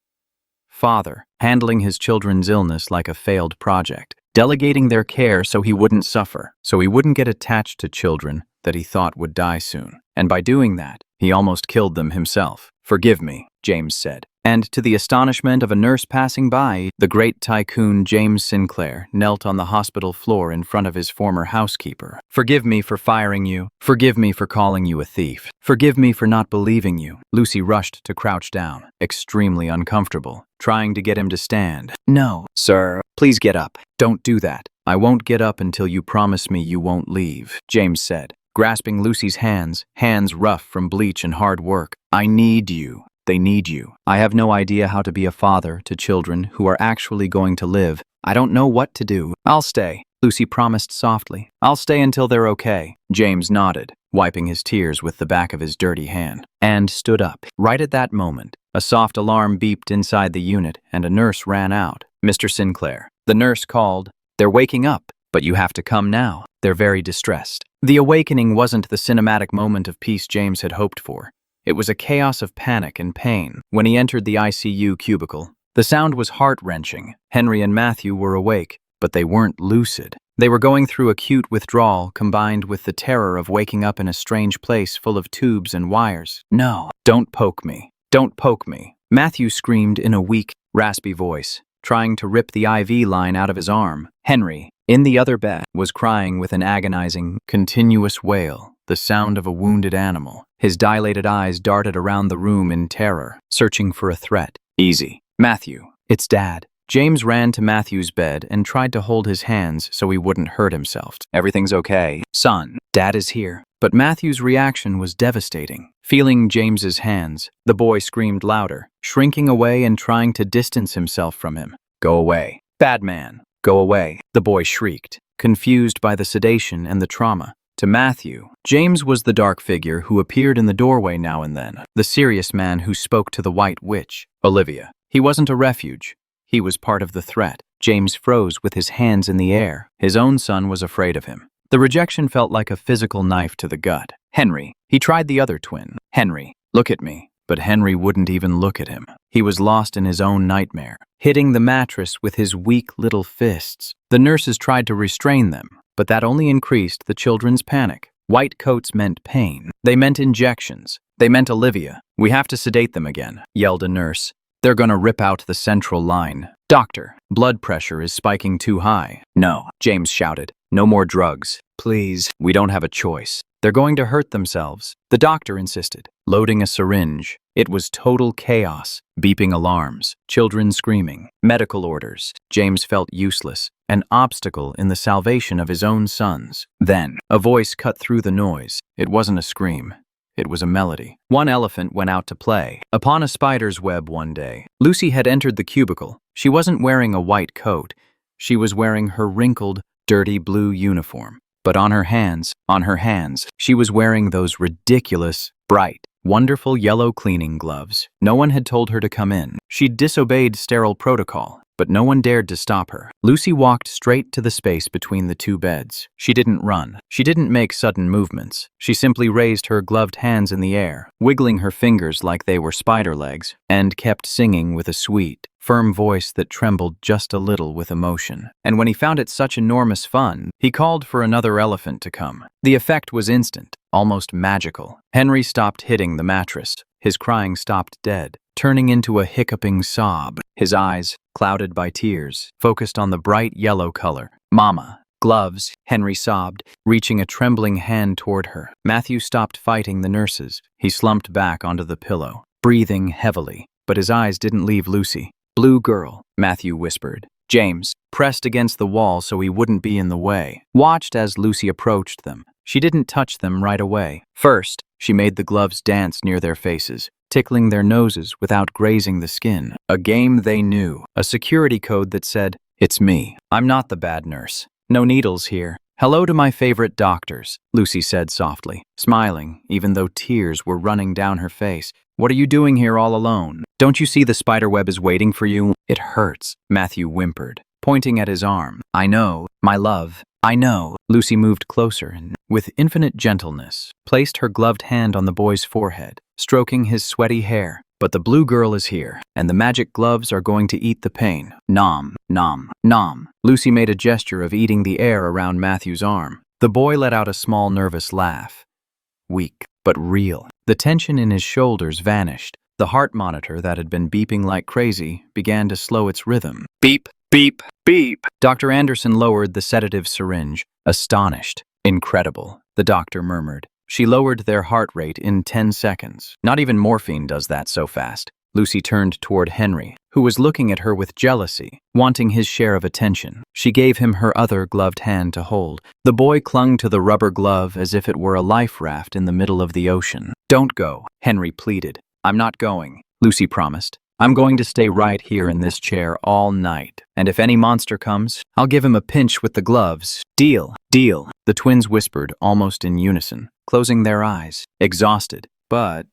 father, handling his children's illness like a failed project, delegating their care so he wouldn't suffer, so he wouldn't get attached to children that he thought would die soon. And by doing that, he almost killed them himself. "Forgive me," James said. And to the astonishment of a nurse passing by, the great tycoon James Sinclair knelt on the hospital floor in front of his former housekeeper. "Forgive me for firing you. Forgive me for calling you a thief. Forgive me for not believing you." Lucy rushed to crouch down, extremely uncomfortable, trying to get him to stand. "No, sir, please get up. Don't do that." "I won't get up until you promise me you won't leave," James said, grasping Lucy's hands rough from bleach and hard work. "I need you. They need you. I have no idea how to be a father to children who are actually going to live. I don't know what to do." "I'll stay," Lucy promised softly. "I'll stay until they're okay." James nodded, wiping his tears with the back of his dirty hand, and stood up. Right at that moment, a soft alarm beeped inside the unit and a nurse ran out. "Mr. Sinclair." The nurse called. "They're waking up, but you have to come now. They're very distressed." The awakening wasn't the cinematic moment of peace James had hoped for. It was a chaos of panic and pain. When he entered the ICU cubicle, The sound was heart-wrenching. Henry and Matthew were awake, but they weren't lucid. They were going through acute withdrawal combined with the terror of waking up in a strange place full of tubes and wires. "No, don't poke me. Don't poke me," Matthew screamed in a weak, raspy voice, trying to rip the IV line out of his arm. Henry, in the other bed, was crying with an agonizing, continuous wail, the sound of a wounded animal. His dilated eyes darted around the room in terror, searching for a threat. "Easy. Matthew, it's Dad." James ran to Matthew's bed and tried to hold his hands so he wouldn't hurt himself. "Everything's okay, son. Dad is here." But Matthew's reaction was devastating. Feeling James's hands, the boy screamed louder, shrinking away and trying to distance himself from him. "Go away. Bad man. Go away," the boy shrieked, confused by the sedation and the trauma. To Matthew, James was the dark figure who appeared in the doorway now and then, the serious man who spoke to the White Witch, Olivia. He wasn't a refuge. He was part of the threat. James froze with his hands in the air. His own son was afraid of him. The rejection felt like a physical knife to the gut. "Henry." He tried the other twin. "Henry, look at me." But Henry wouldn't even look at him. He was lost in his own nightmare, hitting the mattress with his weak little fists. The nurses tried to restrain them, but that only increased the children's panic. White coats meant pain. They meant injections. They meant Olivia. "We have to sedate them again," yelled a nurse. "They're gonna rip out the central line." "Doctor, blood pressure is spiking too high." "No," James shouted. "No more drugs. Please, we don't have a choice. They're going to hurt themselves." The doctor insisted, loading a syringe. It was total chaos. Beeping alarms, children screaming, medical orders. James felt useless, an obstacle in the salvation of his own sons. Then, a voice cut through the noise. It wasn't a scream. It was a melody. One elephant went out to play upon a spider's web one day. Lucy had entered the cubicle. She wasn't wearing a white coat. She was wearing her wrinkled, dirty blue uniform. But on her hands, she was wearing those ridiculous, bright, wonderful yellow cleaning gloves. No one had told her to come in. She'd disobeyed sterile protocol, but no one dared to stop her. Lucy walked straight to the space between the two beds. She didn't run. She didn't make sudden movements. She simply raised her gloved hands in the air, wiggling her fingers like they were spider legs, and kept singing with a sweet, firm voice that trembled just a little with emotion. And when he found it such enormous fun, he called for another elephant to come. The effect was instant, almost magical. Henry stopped hitting the mattress. His crying stopped dead, turning into a hiccuping sob. His eyes, clouded by tears, focused on the bright yellow color. "Mama, gloves," Henry sobbed, reaching a trembling hand toward her. Matthew stopped fighting the nurses. He slumped back onto the pillow, breathing heavily, but his eyes didn't leave Lucy. "Blue girl," Matthew whispered. James, pressed against the wall so he wouldn't be in the way, watched as Lucy approached them. She didn't touch them right away. First, she made the gloves dance near their faces, tickling their noses without grazing the skin. A game they knew, a security code that said, "It's me. I'm not the bad nurse. No needles here. Hello to my favorite doctors," Lucy said softly, smiling, even though tears were running down her face. "What are you doing here all alone? Don't you see the spider web is waiting for you?" "It hurts," Matthew whimpered, pointing at his arm. "I know, my love. I know." Lucy moved closer and, with infinite gentleness, placed her gloved hand on the boy's forehead, stroking his sweaty hair. "But the blue girl is here, and the magic gloves are going to eat the pain. Nom, nom, nom." Lucy made a gesture of eating the air around Matthew's arm. The boy let out a small nervous laugh. Weak, but real. The tension in his shoulders vanished. The heart monitor that had been beeping like crazy began to slow its rhythm. Beep, beep, beep. Dr. Anderson lowered the sedative syringe, astonished. "Incredible," the doctor murmured. She lowered their heart rate in 10 seconds. Not even morphine does that so fast. Lucy turned toward Henry, who was looking at her with jealousy, wanting his share of attention. She gave him her other gloved hand to hold. The boy clung to the rubber glove as if it were a life raft in the middle of the ocean. "Don't go," Henry pleaded. "I'm not going," Lucy promised. "I'm going to stay right here in this chair all night. And if any monster comes, I'll give him a pinch with the gloves. Deal, deal," the twins whispered almost in unison, closing their eyes, exhausted, but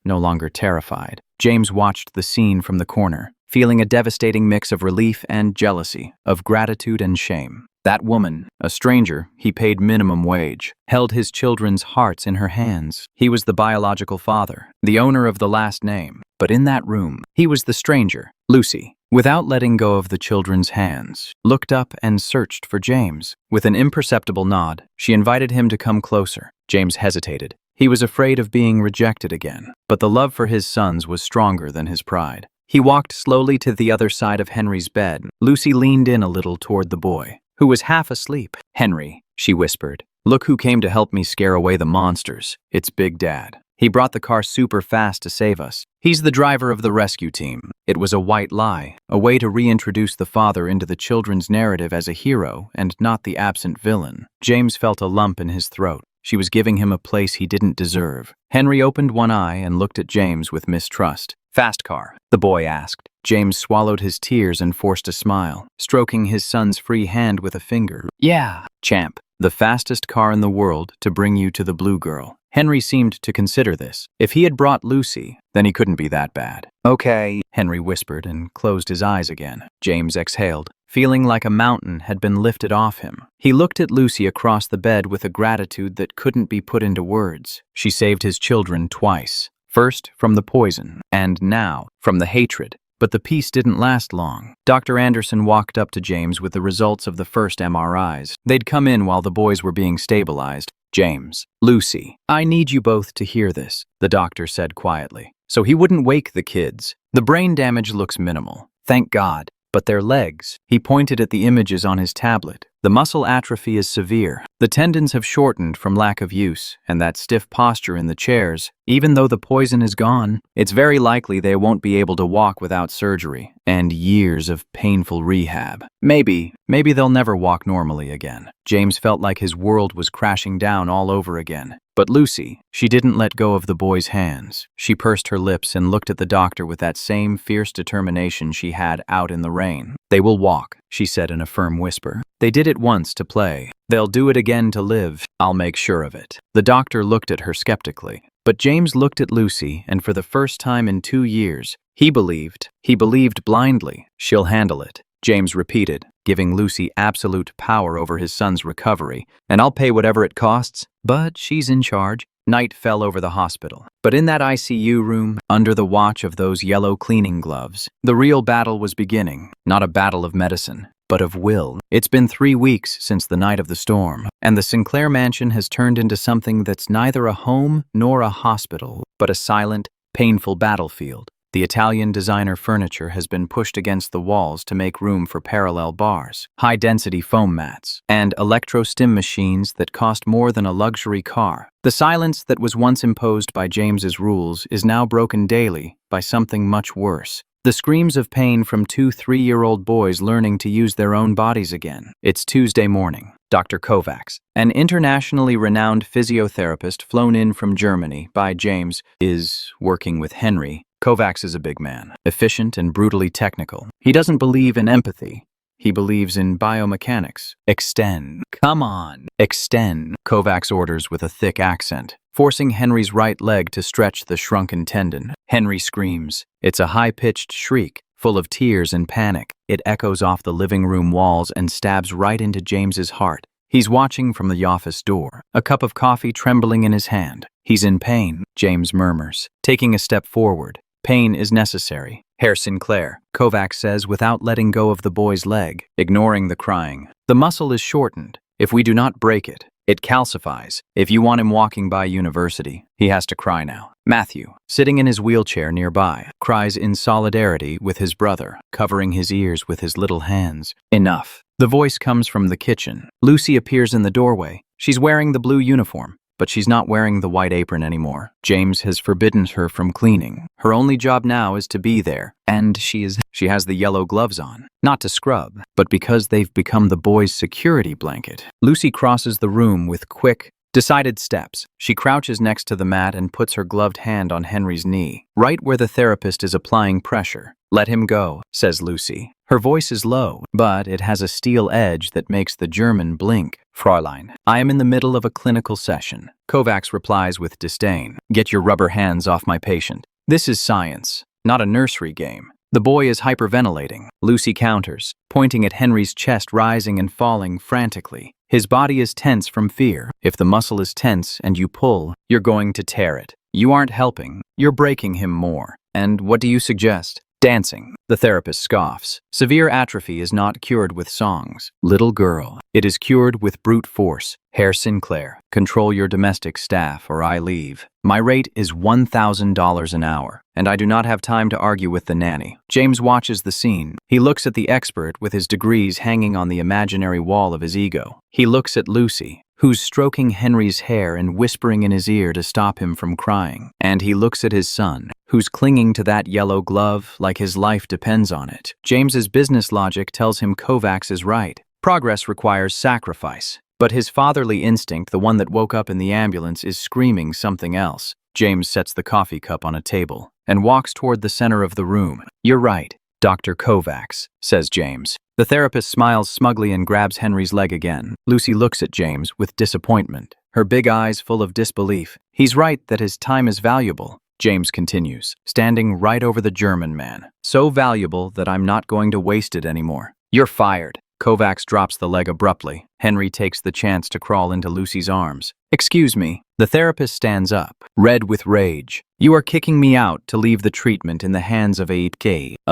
no longer terrified. James watched the scene from the corner, feeling a devastating mix of relief and jealousy, of gratitude and shame. That woman, a stranger he paid minimum wage, held his children's hearts in her hands. He was the biological father, the owner of the last name. But in that room, he was the stranger, Lucy. without letting go of the children's hands, looked up and searched for James. With an imperceptible nod, she invited him to come closer. James hesitated. He was afraid of being rejected again, but the love for his sons was stronger than his pride. He walked slowly to the other side of Henry's bed. Lucy leaned in a little toward the boy, who was half asleep. "Henry," she whispered, "look who came to help me scare away the monsters. It's Big Dad. He brought the car super fast to save us. He's the driver of the rescue team." It was a white lie, a way to reintroduce the father into the children's narrative as a hero and not the absent villain. James felt a lump in his throat. She was giving him a place he didn't deserve. Henry opened one eye and looked at James with mistrust. "Fast car?" the boy asked. James swallowed his tears and forced a smile, stroking his son's free hand with a finger. "Yeah, champ. The fastest car in the world to bring you to the blue girl." Henry seemed to consider this. If he had brought Lucy, then he couldn't be that bad. "Okay," Henry whispered and closed his eyes again. James exhaled, feeling like a mountain had been lifted off him. He looked at Lucy across the bed with a gratitude that couldn't be put into words. She saved his children twice. First from the poison, and now from the hatred. But the peace didn't last long. Dr. Anderson walked up to James with the results of the first MRIs. They'd come in while the boys were being stabilized. "James, Lucy, I need you both to hear this," the doctor said quietly, so he wouldn't wake the kids. "The brain damage looks minimal, thank God, but their legs," he pointed at the images on his tablet. "The muscle atrophy is severe. The tendons have shortened from lack of use, and that stiff posture in the chairs. Even though the poison is gone, it's very likely they won't be able to walk without surgery and years of painful rehab. Maybe they'll never walk normally again." James felt like his world was crashing down all over again. But Lucy, she didn't let go of the boy's hands. She pursed her lips and looked at the doctor with that same fierce determination she had out in the rain. "They will walk," she said in a firm whisper. "They did it once to play. They'll do it again to live. I'll make sure of it." The doctor looked at her skeptically. But James looked at Lucy, and for the first time in 2 years, he believed blindly. "She'll handle it," James repeated, giving Lucy absolute power over his son's recovery. "And I'll pay whatever it costs, but she's in charge." Night fell over the hospital. But in that ICU room, under the watch of those yellow cleaning gloves, the real battle was beginning. Not a battle of medicine, but of will. It's been 3 weeks since the night of the storm, and the Sinclair mansion has turned into something that's neither a home nor a hospital, but a silent, painful battlefield. The Italian designer furniture has been pushed against the walls to make room for parallel bars, high-density foam mats, and electro-stim machines that cost more than a luxury car. The silence that was once imposed by James's rules is now broken daily by something much worse. The screams of pain from 2 3-year-old boys learning to use their own bodies again. It's Tuesday morning. Dr. Kovacs, an internationally renowned physiotherapist flown in from Germany by James, is working with Henry. Kovacs is a big man, efficient and brutally technical. He doesn't believe in empathy. He believes in biomechanics. "Extend. Come on. Extend," Kovacs orders with a thick accent, forcing Henry's right leg to stretch the shrunken tendon. Henry screams. It's a high-pitched shriek, full of tears and panic. It echoes off the living room walls and stabs right into James's heart. He's watching from the office door, a cup of coffee trembling in his hand. "He's in pain," James murmurs, taking a step forward. "Pain is necessary." "Herr Sinclair," Kovacs says without letting go of the boy's leg, ignoring the crying. "The muscle is shortened. If we do not break it, it calcifies. If you want him walking by university, he has to cry now." Matthew, sitting in his wheelchair nearby, cries in solidarity with his brother, covering his ears with his little hands. "Enough." The voice comes from the kitchen. Lucy appears in the doorway. She's wearing the blue uniform, but she's not wearing the white apron anymore. James has forbidden her from cleaning. Her only job now is to be there, and she has the yellow gloves on, not to scrub, but because they've become the boy's security blanket. Lucy crosses the room with quick, decided steps. She crouches next to the mat and puts her gloved hand on Henry's knee, right where the therapist is applying pressure. "Let him go," says Lucy. Her voice is low, but it has a steel edge that makes the German blink. "Fräulein, I am in the middle of a clinical session." Kovacs replies with disdain. "Get your rubber hands off my patient. This is science, not a nursery game." The boy is hyperventilating. Lucy counters, pointing at Henry's chest rising and falling frantically. His body is tense from fear. If the muscle is tense and you pull, you're going to tear it. You aren't helping, you're breaking him more. "And what do you suggest?" Dancing. The therapist scoffs. Severe atrophy is not cured with songs. Little girl. It is cured with brute force. Herr Sinclair, control your domestic staff or I leave. My rate is $1,000 an hour, and I do not have time to argue with the nanny. James watches the scene. He looks at the expert with his degrees hanging on the imaginary wall of his ego. He looks at Lucy, who's stroking Henry's hair and whispering in his ear to stop him from crying. And he looks at his son, who's clinging to that yellow glove like his life depends on it. James's business logic tells him Kovacs is right. Progress requires sacrifice. But his fatherly instinct, the one that woke up in the ambulance, is screaming something else. James sets the coffee cup on a table and walks toward the center of the room. You're right, Dr. Kovacs, says James. The therapist smiles smugly and grabs Henry's leg again. Lucy looks at James with disappointment, her big eyes full of disbelief. He's right that his time is valuable. James continues, standing right over the German man. So valuable that I'm not going to waste it anymore. You're fired. Kovacs drops the leg abruptly. Henry takes the chance to crawl into Lucy's arms. Excuse me. The therapist stands up, red with rage. You are kicking me out to leave the treatment in the hands of a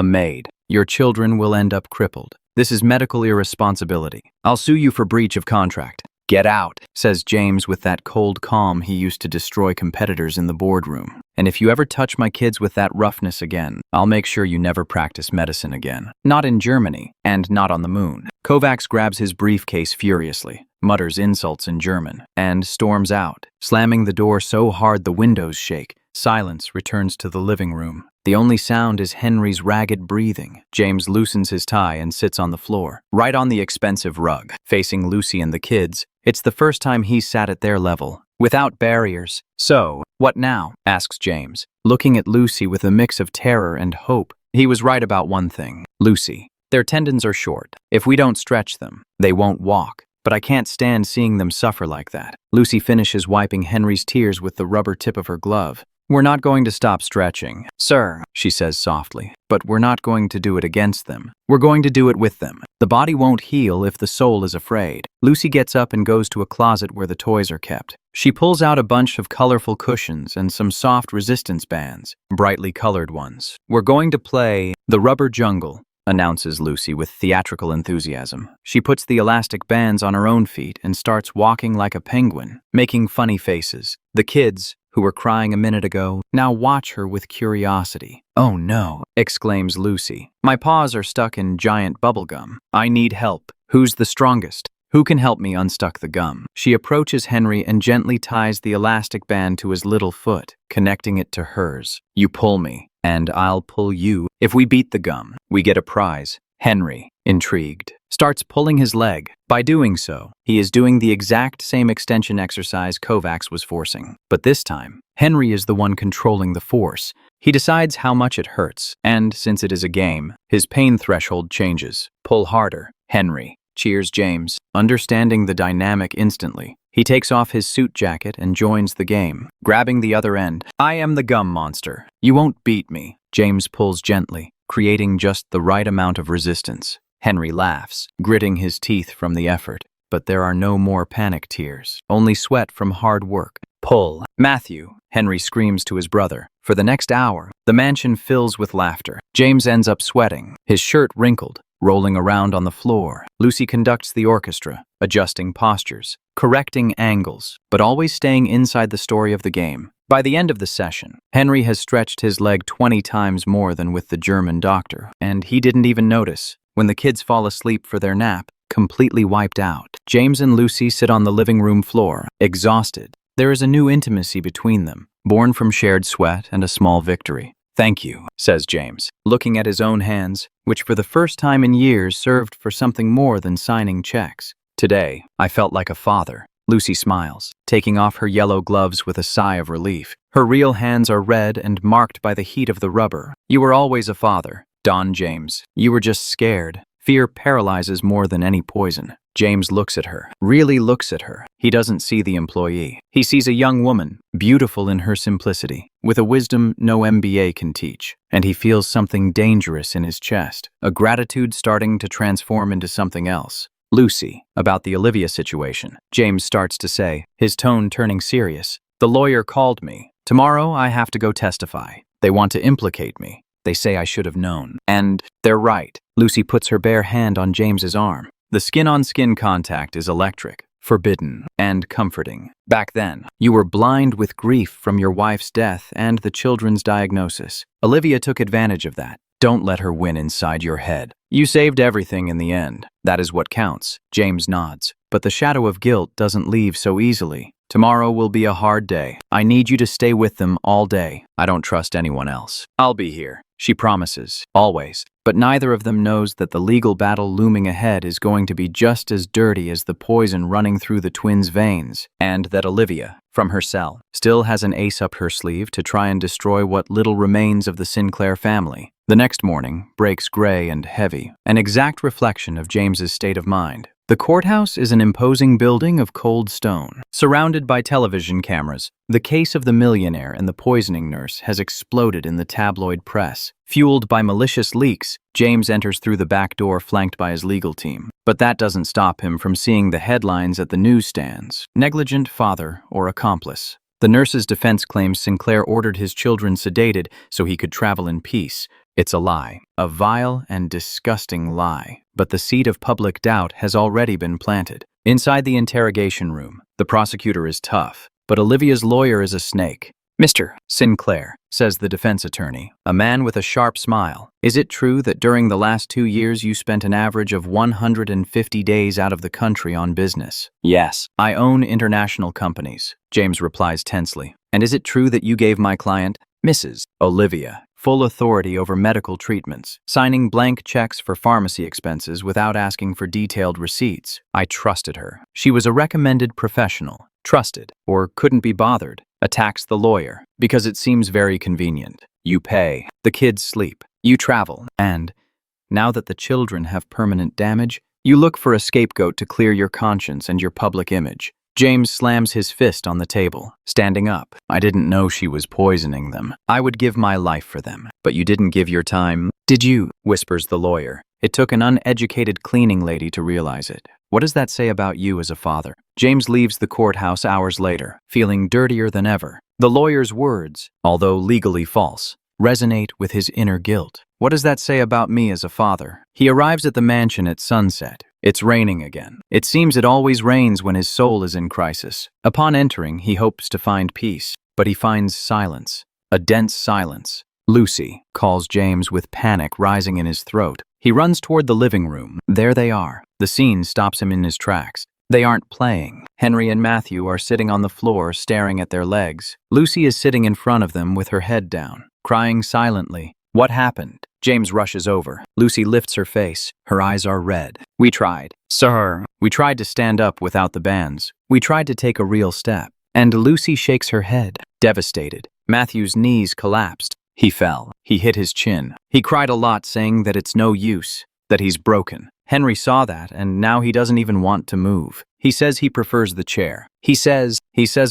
maid. Your children will end up crippled. This is medical irresponsibility. I'll sue you for breach of contract. Get out, says James with that cold calm he used to destroy competitors in the boardroom. And if you ever touch my kids with that roughness again, I'll make sure you never practice medicine again. Not in Germany, and not on the moon. Kovacs grabs his briefcase furiously, mutters insults in German, and storms out, slamming the door so hard the windows shake. Silence returns to the living room. The only sound is Henry's ragged breathing. James loosens his tie and sits on the floor, right on the expensive rug, facing Lucy and the kids. It's the first time he's sat at their level, without barriers. So, what now? Asks James, looking at Lucy with a mix of terror and hope. He was right about one thing. Lucy, their tendons are short. If we don't stretch them, they won't walk. But I can't stand seeing them suffer like that. Lucy finishes wiping Henry's tears with the rubber tip of her glove. We're not going to stop stretching, sir, she says softly, but we're not going to do it against them. We're going to do it with them. The body won't heal if the soul is afraid. Lucy gets up and goes to a closet where the toys are kept. She pulls out a bunch of colorful cushions and some soft resistance bands, brightly colored ones. We're going to play the rubber jungle, announces Lucy with theatrical enthusiasm. She puts the elastic bands on her own feet and starts walking like a penguin, making funny faces. The kids, who were crying a minute ago, now watch her with curiosity. Oh no, exclaims Lucy. My paws are stuck in giant bubble gum. I need help. Who's the strongest? Who can help me unstuck the gum? She approaches Henry and gently ties the elastic band to his little foot, connecting it to hers. You pull me, and I'll pull you. If we beat the gum, we get a prize. Henry, intrigued, starts pulling his leg. By doing so, he is doing the exact same extension exercise Kovacs was forcing. But this time, Henry is the one controlling the force. He decides how much it hurts, and since it is a game, his pain threshold changes. Pull harder, Henry, cheers James, understanding the dynamic instantly. He takes off his suit jacket and joins the game, grabbing the other end. I am the gum monster. You won't beat me. James pulls gently, creating just the right amount of resistance. Henry laughs, gritting his teeth from the effort. But there are no more panic tears, only sweat from hard work. Pull. Matthew, Henry screams to his brother. For the next hour, the mansion fills with laughter. James ends up sweating, his shirt wrinkled, rolling around on the floor. Lucy conducts the orchestra, adjusting postures, correcting angles, but always staying inside the story of the game. By the end of the session, Henry has stretched his leg 20 times more than with the German doctor, and he didn't even notice. When the kids fall asleep for their nap, completely wiped out, James and Lucy sit on the living room floor, exhausted. There is a new intimacy between them, born from shared sweat and a small victory. Thank you, says James, looking at his own hands, which for the first time in years served for something more than signing checks. Today, I felt like a father. Lucy smiles, taking off her yellow gloves with a sigh of relief. Her real hands are red and marked by the heat of the rubber. You were always a father, Don James. You were just scared. Fear paralyzes more than any poison. James looks at her, really looks at her. He doesn't see the employee. He sees a young woman, beautiful in her simplicity, with a wisdom no MBA can teach. And he feels something dangerous in his chest, a gratitude starting to transform into something else. Lucy, about the Olivia situation, James starts to say, his tone turning serious. The lawyer called me. Tomorrow I have to go testify. They want to implicate me. They say I should have known. And they're right. Lucy puts her bare hand on James's arm. The skin-on-skin contact is electric, forbidden, and comforting. Back then, you were blind with grief from your wife's death and the children's diagnosis. Olivia took advantage of that. Don't let her win inside your head. You saved everything in the end. That is what counts. James nods. But the shadow of guilt doesn't leave so easily. Tomorrow will be a hard day. I need you to stay with them all day. I don't trust anyone else. I'll be here, she promises, always. But neither of them knows that the legal battle looming ahead is going to be just as dirty as the poison running through the twins' veins, and that Olivia, from her cell, still has an ace up her sleeve to try and destroy what little remains of the Sinclair family. The next morning breaks gray and heavy, an exact reflection of James's state of mind. The courthouse is an imposing building of cold stone, surrounded by television cameras. The case of the millionaire and the poisoning nurse has exploded in the tabloid press. Fueled by malicious leaks, James enters through the back door flanked by his legal team. But that doesn't stop him from seeing the headlines at the newsstands. Negligent father or accomplice. The nurse's defense claims Sinclair ordered his children sedated so he could travel in peace. It's a lie, a vile and disgusting lie. But the seed of public doubt has already been planted. Inside the interrogation room, the prosecutor is tough, but Olivia's lawyer is a snake. Mr. Sinclair, says the defense attorney, a man with a sharp smile, is it true that during the last 2 years you spent an average of 150 days out of the country on business? Yes. I own international companies, James replies tensely. And is it true that you gave my client, Mrs. Olivia, full authority over medical treatments, signing blank checks for pharmacy expenses without asking for detailed receipts? I trusted her. She was a recommended professional. Trusted, or couldn't be bothered, attacks the lawyer, because it seems very convenient. You pay, the kids sleep, you travel, and, now that the children have permanent damage, you look for a scapegoat to clear your conscience and your public image. James slams his fist on the table, standing up. I didn't know she was poisoning them. I would give my life for them. But you didn't give your time, did you? Whispers the lawyer. It took an uneducated cleaning lady to realize it. What does that say about you as a father? James leaves the courthouse hours later, feeling dirtier than ever. The lawyer's words, although legally false, resonate with his inner guilt. What does that say about me as a father? He arrives at the mansion at sunset. It's raining again. It seems it always rains when his soul is in crisis. Upon entering, he hopes to find peace, but he finds silence, a dense silence. Lucy, calls James with panic rising in his throat. He runs toward the living room. There they are. The scene stops him in his tracks. They aren't playing. Henry and Matthew are sitting on the floor staring at their legs. Lucy is sitting in front of them with her head down, crying silently. What happened? James rushes over. Lucy lifts her face. Her eyes are red. We tried. Sir. We tried to stand up without the bands. We tried to take a real step. And Lucy shakes her head, devastated. Matthew's knees collapsed. He fell. He hit his chin. He cried a lot, saying that it's no use, that he's broken. Henry saw that, and now he doesn't even want to move. He says he prefers the chair. He says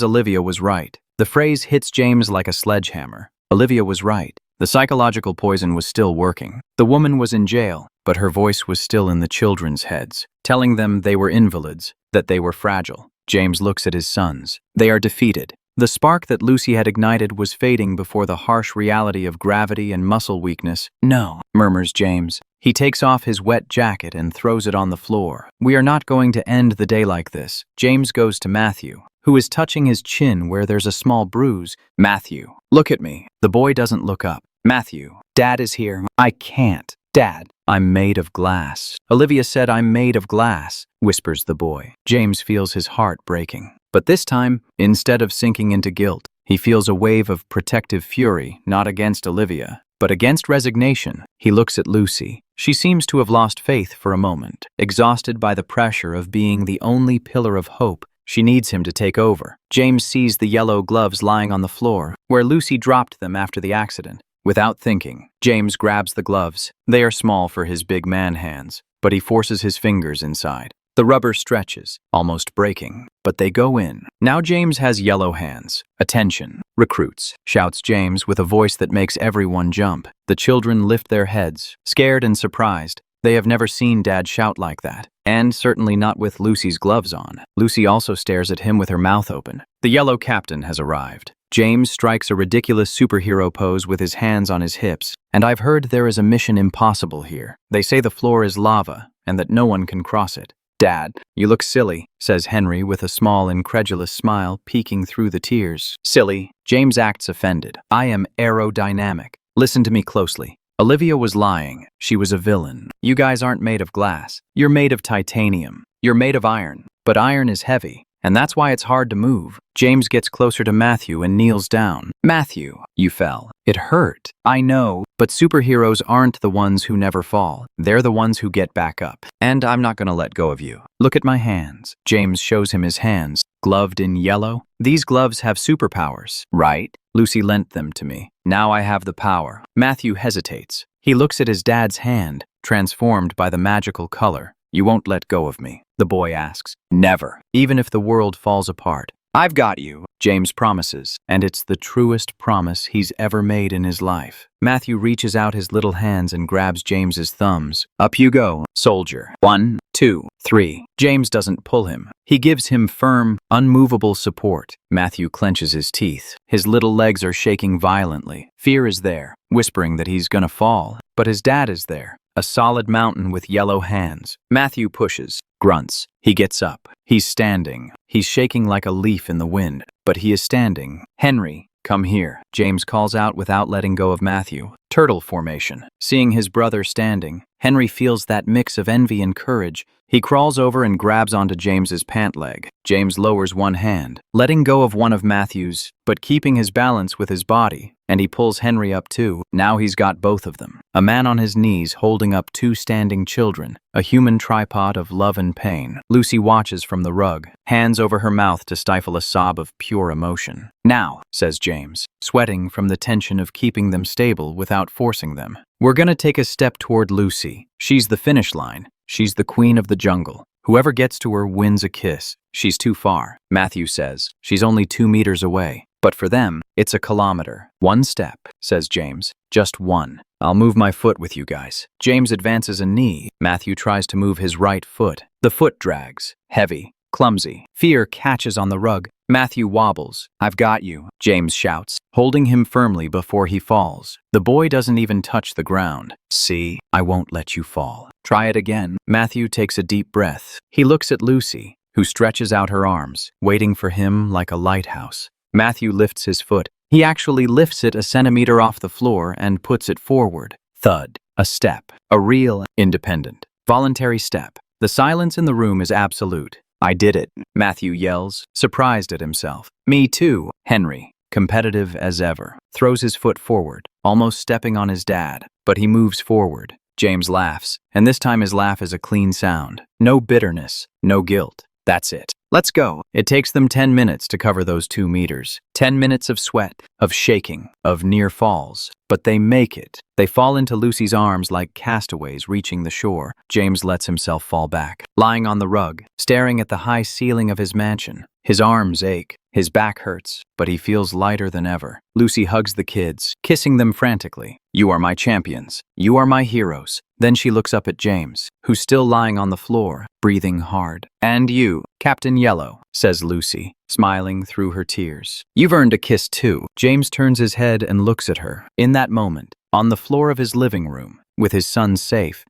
Olivia was right. The phrase hits James like a sledgehammer. Olivia was right. The psychological poison was still working. The woman was in jail, but her voice was still in the children's heads, telling them they were invalids, that they were fragile. James looks at his sons. They are defeated. The spark that Lucy had ignited was fading before the harsh reality of gravity and muscle weakness. No, murmurs James. He takes off his wet jacket and throws it on the floor. We are not going to end the day like this. James goes to Matthew, who is touching his chin where there's a small bruise. Matthew, look at me. The boy doesn't look up. Matthew, Dad is here. I can't. Dad, I'm made of glass. Olivia said I'm made of glass, whispers the boy. James feels his heart breaking. But this time, instead of sinking into guilt, he feels a wave of protective fury, not against Olivia, but against resignation. He looks at Lucy. She seems to have lost faith for a moment, exhausted by the pressure of being the only pillar of hope. She needs him to take over. James sees the yellow gloves lying on the floor, where Lucy dropped them after the accident. Without thinking, James grabs the gloves. They are small for his big man hands, but he forces his fingers inside. The rubber stretches, almost breaking, but they go in. Now James has yellow hands. Attention, recruits, shouts James with a voice that makes everyone jump. The children lift their heads, scared and surprised. They have never seen Dad shout like that, and certainly not with Lucy's gloves on. Lucy also stares at him with her mouth open. The yellow captain has arrived. James strikes a ridiculous superhero pose with his hands on his hips, and I've heard there is a mission impossible here. They say the floor is lava and that no one can cross it. Dad, you look silly, says Henry with a small, incredulous smile peeking through the tears. Silly? James acts offended. I am aerodynamic. Listen to me closely. Olivia was lying. She was a villain. You guys aren't made of glass. You're made of titanium. You're made of iron. But iron is heavy, and that's why it's hard to move. James gets closer to Matthew and kneels down. Matthew, you fell. It hurt. I know, but superheroes aren't the ones who never fall. They're the ones who get back up. And I'm not gonna let go of you. Look at my hands. James shows him his hands, gloved in yellow. These gloves have superpowers, right? Lucy lent them to me. Now I have the power. Matthew hesitates. He looks at his dad's hand, transformed by the magical color. You won't let go of me, the boy asks. Never, even if the world falls apart. I've got you, James promises, and it's the truest promise he's ever made in his life. Matthew reaches out his little hands and grabs James's thumbs. Up you go, soldier. 1, 2, 3. James doesn't pull him. He gives him firm, unmovable support. Matthew clenches his teeth. His little legs are shaking violently. Fear is there, whispering that he's gonna fall. But his dad is there, a solid mountain with yellow hands. Matthew pushes, grunts. He gets up. He's standing. He's shaking like a leaf in the wind, but he is standing. Henry, come here, James calls out without letting go of Matthew. Turtle formation. Seeing his brother standing, Henry feels that mix of envy and courage. He crawls over and grabs onto James's pant leg. James lowers one hand, letting go of one of Matthew's, but keeping his balance with his body, and he pulls Henry up too. Now he's got both of them. A man on his knees holding up 2 standing children, a human tripod of love and pain. Lucy watches from the rug, hands over her mouth to stifle a sob of pure emotion. Now, says James, sweating from the tension of keeping them stable without forcing them. We're gonna take a step toward Lucy. She's the finish line. She's the queen of the jungle. Whoever gets to her wins a kiss. She's too far, Matthew says. She's only 2 meters away. But for them, it's a kilometer. 1 step, says James. Just 1. I'll move my foot with you guys. James advances a knee. Matthew tries to move his right foot. The foot drags. Heavy. Clumsy. Fear catches on the rug. Matthew wobbles. I've got you, James shouts, holding him firmly before he falls. The boy doesn't even touch the ground. See, I won't let you fall. Try it again. Matthew takes a deep breath. He looks at Lucy, who stretches out her arms, waiting for him like a lighthouse. Matthew lifts his foot. He actually lifts it a centimeter off the floor and puts it forward. Thud. A step. A real, independent, voluntary step. The silence in the room is absolute. I did it, Matthew yells, surprised at himself. Me too, Henry, competitive as ever, throws his foot forward, almost stepping on his dad, but he moves forward. James laughs, and this time his laugh is a clean sound. No bitterness, no guilt. That's it. Let's go. It takes them 10 minutes to cover those 2 meters. 10 minutes of sweat, of shaking, of near falls. But they make it. They fall into Lucy's arms like castaways reaching the shore. James lets himself fall back, lying on the rug, staring at the high ceiling of his mansion. His arms ache. His back hurts, but he feels lighter than ever. Lucy hugs the kids, kissing them frantically. You are my champions. You are my heroes. Then she looks up at James, who's still lying on the floor, breathing hard. And you, Captain Yellow, says Lucy, smiling through her tears. You've earned a kiss too. James turns his head and looks at her. In that moment, on the floor of his living room, with his son safe,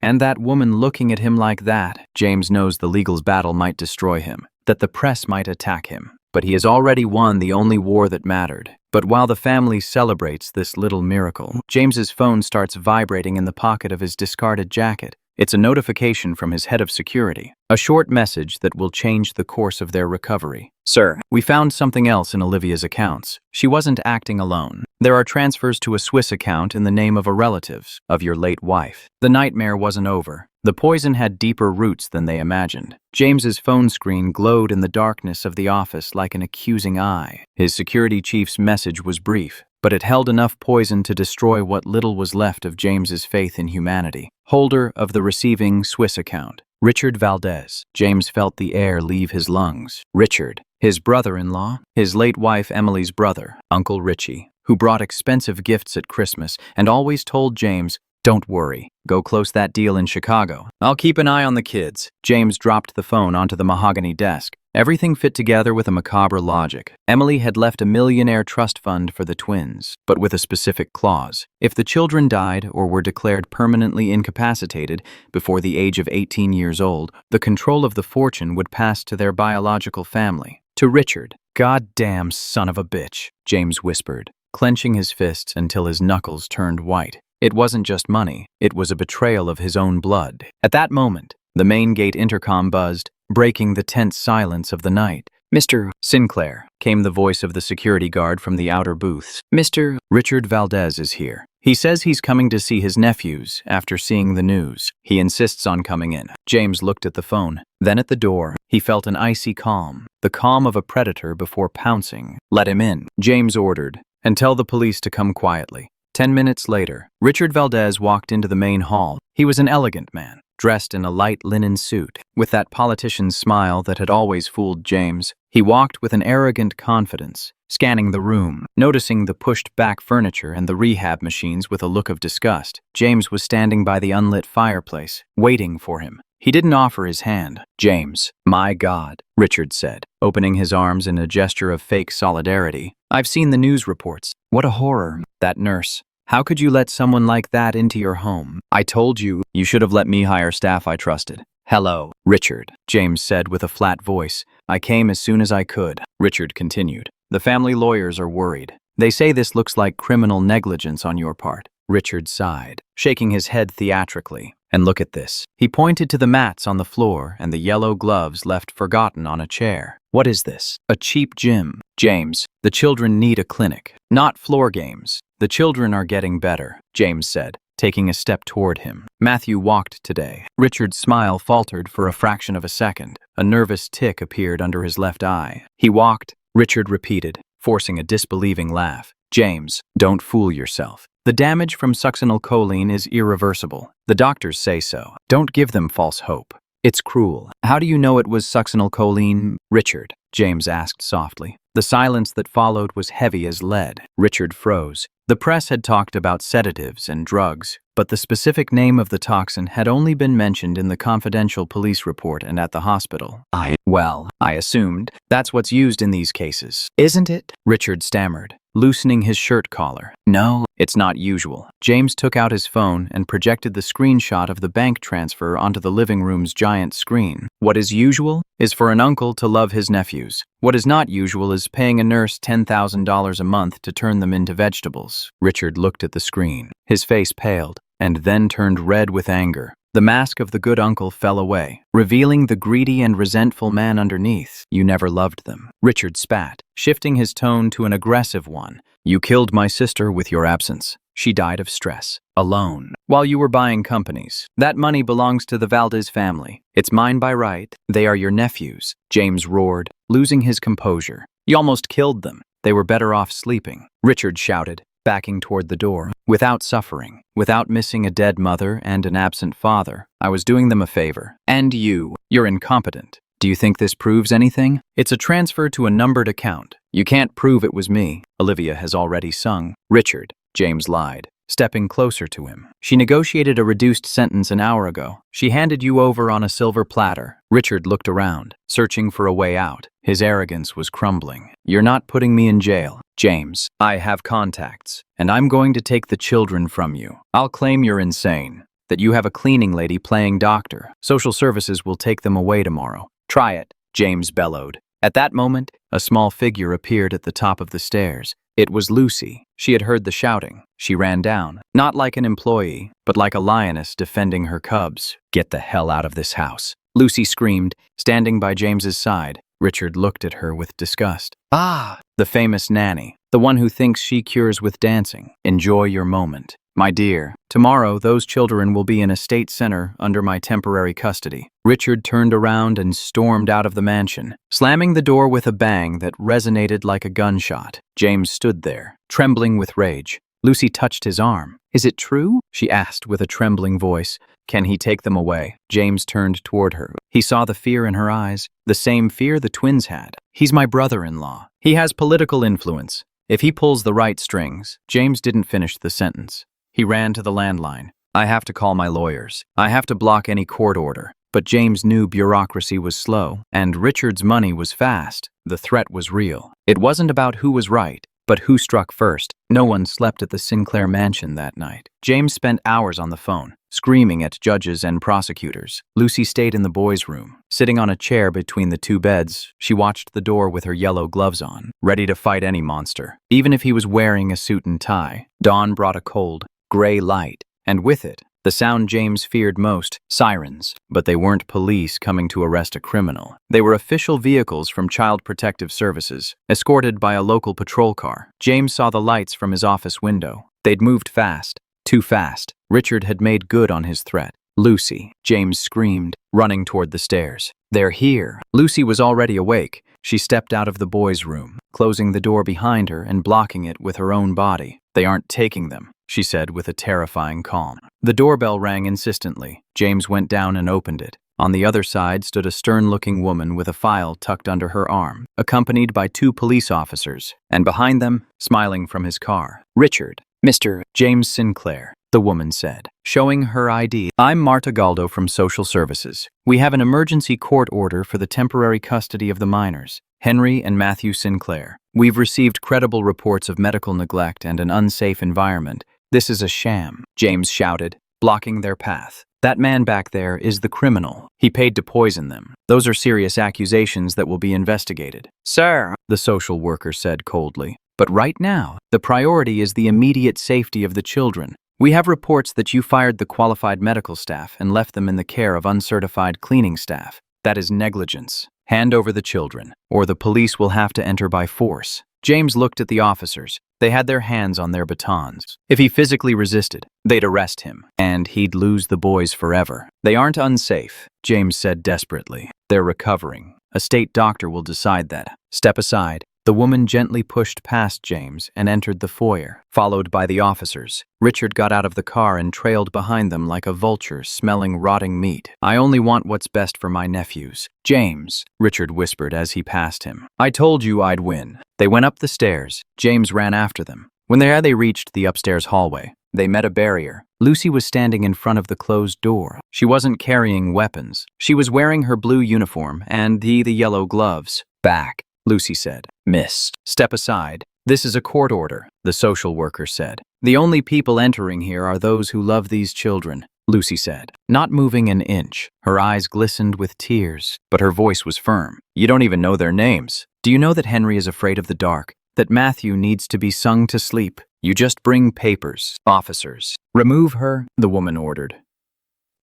and that woman looking at him like that, James knows the legal battle might destroy him, that the press might attack him. But he has already won the only war that mattered. But while the family celebrates this little miracle, James's phone starts vibrating in the pocket of his discarded jacket. It's a notification from his head of security, a short message that will change the course of their recovery. Sir, we found something else in Olivia's accounts. She wasn't acting alone. There are transfers to a Swiss account in the name of a relative of your late wife. The nightmare wasn't over. The poison had deeper roots than they imagined. James's phone screen glowed in the darkness of the office like an accusing eye. His security chief's message was brief, but it held enough poison to destroy what little was left of James's faith in humanity. Holder of the receiving Swiss account, Richard Valdez. James felt the air leave his lungs. Richard, his brother-in-law, his late wife Emily's brother, Uncle Richie, who brought expensive gifts at Christmas and always told James, "Don't worry, go close that deal in Chicago. I'll keep an eye on the kids." James dropped the phone onto the mahogany desk Everything fit together with a macabre logic. Emily had left a Millionaire trust fund for the twins, but with a specific clause. If the children died or were declared permanently incapacitated before the age of 18 years old, the control of the fortune would pass to their biological family. To Richard. "Goddamn son of a bitch," James whispered, clenching his fists until his knuckles turned white. It wasn't just money, it was a betrayal of his own blood. At that moment, the main gate intercom buzzed, breaking the tense silence of the night. "Mr. Sinclair," came the voice of the security guard from the outer booths. "Mr. Richard Valdez is here. He says he's coming to see his nephews after seeing the news. He insists on coming in." James looked at the phone, then at the door. He felt an icy calm, the calm of a predator before pouncing. "Let him in," James ordered, "and tell the police to come quietly." 10 minutes later, Richard Valdez walked into the main hall. He was an elegant man, dressed in a light linen suit, with that politician's smile that had always fooled James. He walked with an arrogant confidence, scanning the room, noticing the pushed-back furniture and the rehab machines with a look of disgust. James was standing by the unlit fireplace, waiting for him. He didn't offer his hand. "James, my God," Richard said, opening his arms in a gesture of fake solidarity. "I've seen the news reports. What a horror. That nurse. How could you let someone like that into your home? I told you, you should have let me hire staff I trusted." "Hello, Richard," James said with a flat voice. "I came as soon as I could." Richard continued. "The family lawyers are worried. They say this looks like criminal negligence on your part." Richard sighed, shaking his head theatrically. "And look at this." He pointed to the mats on the floor and the yellow gloves left forgotten on a chair. "What is this? A cheap gym." "James, the children need a clinic, not floor games. The children are getting better," James said, taking a step toward him. "Matthew walked today." Richard's smile faltered for a fraction of a second. A nervous tick appeared under his left eye. "He walked," Richard repeated, forcing a disbelieving laugh. "James, don't fool yourself. The damage from succinylcholine is irreversible. The doctors say so. Don't give them false hope. It's cruel." "How do you know it was succinylcholine, Richard?" James asked softly. The silence that followed was heavy as lead. Richard froze. The press had talked about sedatives and drugs, but the specific name of the toxin had only been mentioned in the confidential police report and at the hospital. Well, I assumed. That's what's used in these cases, isn't it?" Richard stammered, loosening his shirt collar. "No, it's not usual." James took out his phone and projected the screenshot of the bank transfer onto the living room's giant screen. "What is usual is for an uncle to love his nephews. What is not usual is paying a nurse $10,000 a month to turn them into vegetables." Richard looked at the screen. His face paled, and then turned red with anger. The mask of the good uncle fell away, revealing the greedy and resentful man underneath. "You never loved them." Richard spat, shifting his tone to an aggressive one. "You killed my sister with your absence. She died of stress, alone, while you were buying companies. That money belongs to the Valdez family. It's mine by right. They are your nephews." James roared, losing his composure. "You almost killed them. They were better off sleeping." Richard shouted, backing toward the door. "Without suffering, without missing a dead mother and an absent father, I was doing them a favor. And you're incompetent. Do you think this proves anything? It's a transfer to a numbered account. You can't prove it was me. Olivia has already sung." "Richard," James lied, stepping closer to him. "She negotiated a reduced sentence an hour ago. She handed you over on a silver platter." Richard looked around, searching for a way out. His arrogance was crumbling. "You're not putting me in jail, James. I have contacts, and I'm going to take the children from you. I'll claim you're insane, that you have a cleaning lady playing doctor. Social services will take them away tomorrow. Try it," James bellowed. At that moment, a small figure appeared at the top of the stairs. It was Lucy. She had heard the shouting. She ran down, not like an employee, but like a lioness defending her cubs. "Get the hell out of this house," Lucy screamed, standing by James's side. Richard looked at her with disgust. "Ah, the famous Nanny, the one who thinks she cures with dancing. Enjoy your moment. My dear, tomorrow those children will be in a state center under my temporary custody." Richard turned around and stormed out of the mansion, slamming the door with a bang that resonated like a gunshot. James stood there, trembling with rage. Lucy touched his arm. "Is it true?" she asked with a trembling voice. "Can he take them away?" James turned toward her. He saw the fear in her eyes, the same fear the twins had. "He's my brother-in-law. He has political influence. If he pulls the right strings..." James didn't finish the sentence. He ran to the landline. "I have to call my lawyers. I have to block any court order." But James knew bureaucracy was slow, and Richard's money was fast. The threat was real. It wasn't about who was right, but who struck first. No one slept at the Sinclair mansion that night. James spent hours on the phone, screaming at judges and prosecutors. Lucy stayed in the boys' room. Sitting on a chair between the two beds, she watched the door with her yellow gloves on, ready to fight any monster, even if he was wearing a suit and tie. Dawn brought a cold, gray light, and with it, the sound James feared most, sirens. But they weren't police coming to arrest a criminal. They were official vehicles from Child Protective Services, escorted by a local patrol car. James saw the lights from his office window. They'd moved fast, too fast. Richard had made good on his threat. "Lucy," James screamed, running toward the stairs. "They're here." Lucy was already awake. She stepped out of the boys' room, closing the door behind her and blocking it with her own body. "They aren't taking them," she said with a terrifying calm. The doorbell rang insistently. James went down and opened it. On the other side stood a stern-looking woman with a file tucked under her arm, accompanied by 2 police officers, and behind them, smiling from his car, "Richard, Mr. James Sinclair," the woman said, showing her ID. "I'm Marta Galdo from Social Services. We have an emergency court order for the temporary custody of the minors, Henry and Matthew Sinclair. We've received credible reports of medical neglect and an unsafe environment. This is a sham," James shouted, blocking their path. "That man back there is the criminal. He paid to poison them. Those are serious accusations that will be investigated." "Sir," the social worker said coldly, "but right now, the priority is the immediate safety of the children. We have reports that you fired the qualified medical staff and left them in the care of uncertified cleaning staff. That is negligence. Hand over the children, or the police will have to enter by force." James looked at the officers. They had their hands on their batons. If he physically resisted, they'd arrest him, and he'd lose the boys forever. "They aren't unsafe," James said desperately. "They're recovering. A state doctor will decide that. Step aside." The woman gently pushed past James and entered the foyer, followed by the officers. Richard got out of the car and trailed behind them like a vulture smelling rotting meat. "I only want what's best for my nephews." "James," Richard whispered as he passed him, "I told you I'd win." They went up the stairs. James ran after them. When they reached the upstairs hallway, they met a barrier. Lucy was standing in front of the closed door. She wasn't carrying weapons. She was wearing her blue uniform and the yellow gloves. "Back," Lucy said. "Miss, step aside. This is a court order," the social worker said. "The only people entering here are those who love these children," Lucy said, not moving an inch. Her eyes glistened with tears, but her voice was firm. "You don't even know their names. Do you know that Henry is afraid of the dark? That Matthew needs to be sung to sleep? You just bring papers." "Officers, remove her," the woman ordered.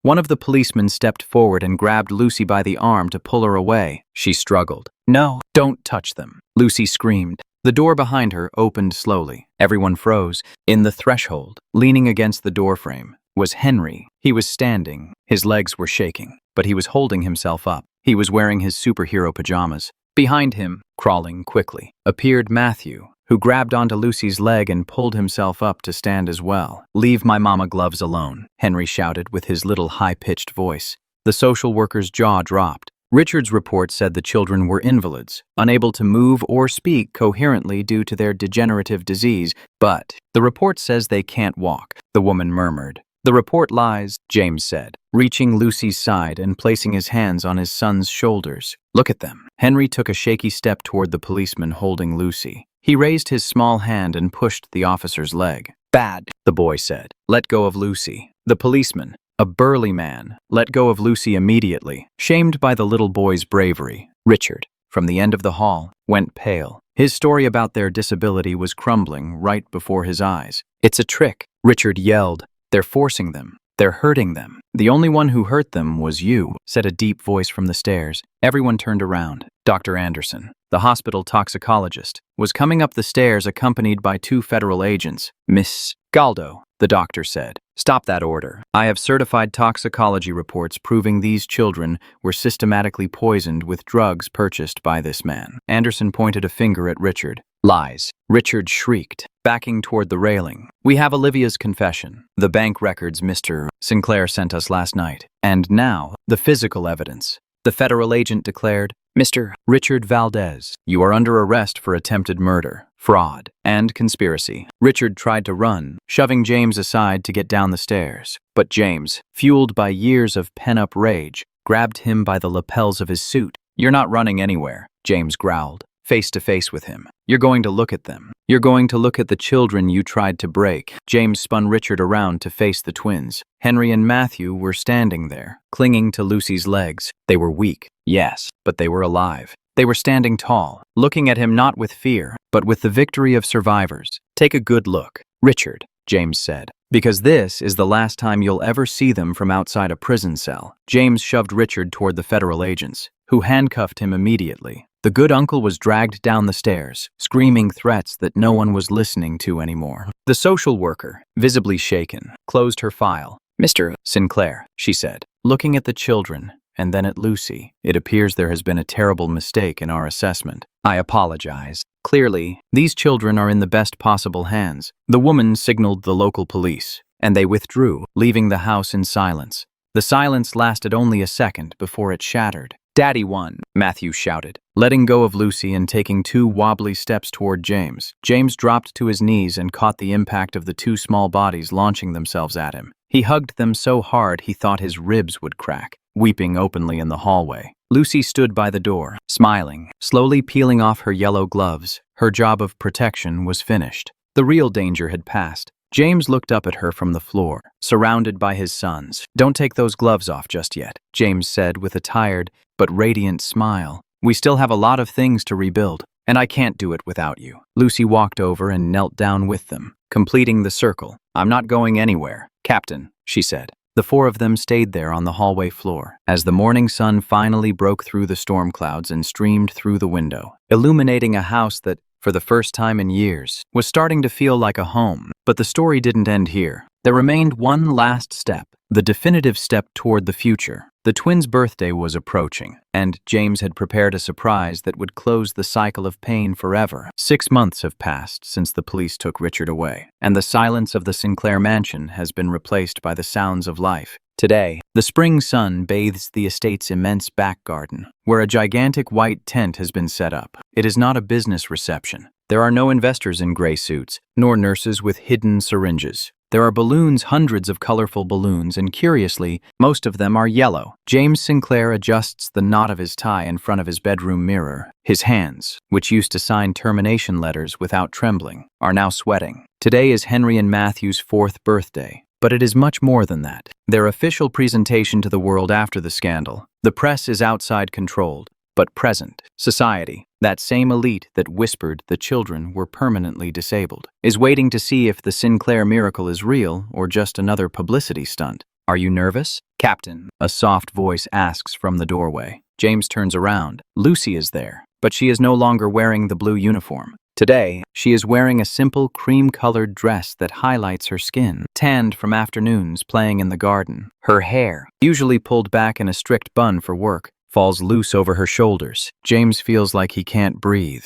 One of the policemen stepped forward and grabbed Lucy by the arm to pull her away. She struggled. "No, don't touch them," Lucy screamed. The door behind her opened slowly. Everyone froze. In the threshold, leaning against the doorframe, was Henry. He was standing. His legs were shaking, but he was holding himself up. He was wearing his superhero pajamas. Behind him, crawling quickly, appeared Matthew, who grabbed onto Lucy's leg and pulled himself up to stand as well. "Leave my mama gloves alone," Henry shouted with his little high-pitched voice. The social worker's jaw dropped. Richard's report said the children were invalids, unable to move or speak coherently due to their degenerative disease, but the report says they can't walk, the woman murmured. "The report lies," James said, reaching Lucy's side and placing his hands on his son's shoulders. "Look at them." Henry took a shaky step toward the policeman holding Lucy. He raised his small hand and pushed the officer's leg. "Bad," the boy said. "Let go of Lucy." The policeman, a burly man, let go of Lucy immediately, shamed by the little boy's bravery. Richard, from the end of the hall, went pale. His story about their disability was crumbling right before his eyes. "It's a trick," Richard yelled. "They're forcing them. They're hurting them." "The only one who hurt them was you," said a deep voice from the stairs. Everyone turned around. Dr. Anderson, the hospital toxicologist, was coming up the stairs accompanied by 2 federal agents. "Miss Galdo," the doctor said, "stop that order. I have certified toxicology reports proving these children were systematically poisoned with drugs purchased by this man." Anderson pointed a finger at Richard. "Lies," Richard shrieked, backing toward the railing. "We have Olivia's confession, the bank records Mr. Sinclair sent us last night, and now the physical evidence." The federal agent declared, "Mr. Richard Valdez, you are under arrest for attempted murder, fraud, and conspiracy." Richard tried to run, shoving James aside to get down the stairs. But James, fueled by years of pent-up rage, grabbed him by the lapels of his suit. "You're not running anywhere," James growled, face to face with him. "You're going to look at them. You're going to look at the children you tried to break." James spun Richard around to face the twins. Henry and Matthew were standing there, clinging to Lucy's legs. They were weak, yes, but they were alive. They were standing tall, looking at him not with fear, but with the victory of survivors. "Take a good look, Richard," James said, "because this is the last time you'll ever see them from outside a prison cell." James shoved Richard toward the federal agents, who handcuffed him immediately. The good uncle was dragged down the stairs, screaming threats that no one was listening to anymore. The social worker, visibly shaken, closed her file. "Mr. Sinclair," she said, looking at the children and then at Lucy, "it appears there has been a terrible mistake in our assessment. I apologize. Clearly, these children are in the best possible hands." The woman signaled the local police, and they withdrew, leaving the house in silence. The silence lasted only a second before it shattered. "Daddy won," Matthew shouted, letting go of Lucy and taking 2 wobbly steps toward James. James dropped to his knees and caught the impact of the 2 small bodies launching themselves at him. He hugged them so hard he thought his ribs would crack, weeping openly in the hallway. Lucy stood by the door, smiling, slowly peeling off her yellow gloves. Her job of protection was finished. The real danger had passed. James looked up at her from the floor, surrounded by his sons. "Don't take those gloves off just yet," James said with a tired but radiant smile. "We still have a lot of things to rebuild, and I can't do it without you." Lucy walked over and knelt down with them, completing the circle. "I'm not going anywhere, Captain," she said. The 4 of them stayed there on the hallway floor, as the morning sun finally broke through the storm clouds and streamed through the window, illuminating a house that, for the first time in years, was starting to feel like a home. But the story didn't end here. There remained one last step, the definitive step toward the future. The twins' birthday was approaching, and James had prepared a surprise that would close the cycle of pain forever. 6 months have passed since the police took Richard away, and the silence of the Sinclair mansion has been replaced by the sounds of life. Today, the spring sun bathes the estate's immense back garden, where a gigantic white tent has been set up. It is not a business reception. There are no investors in gray suits, nor nurses with hidden syringes. There are balloons, hundreds of colorful balloons, and curiously, most of them are yellow. James Sinclair adjusts the knot of his tie in front of his bedroom mirror. His hands, which used to sign termination letters without trembling, are now sweating. Today is Henry and Matthew's 4th birthday, but it is much more than that. Their official presentation to the world after the scandal. The press is outside controlled, but present. Society, that same elite that whispered the children were permanently disabled, is waiting to see if the Sinclair miracle is real or just another publicity stunt. "Are you nervous, Captain?" a soft voice asks from the doorway. James turns around. Lucy is there, but she is no longer wearing the blue uniform. Today, she is wearing a simple cream-colored dress that highlights her skin, tanned from afternoons playing in the garden. Her hair, usually pulled back in a strict bun for work, falls loose over her shoulders. James feels like he can't breathe.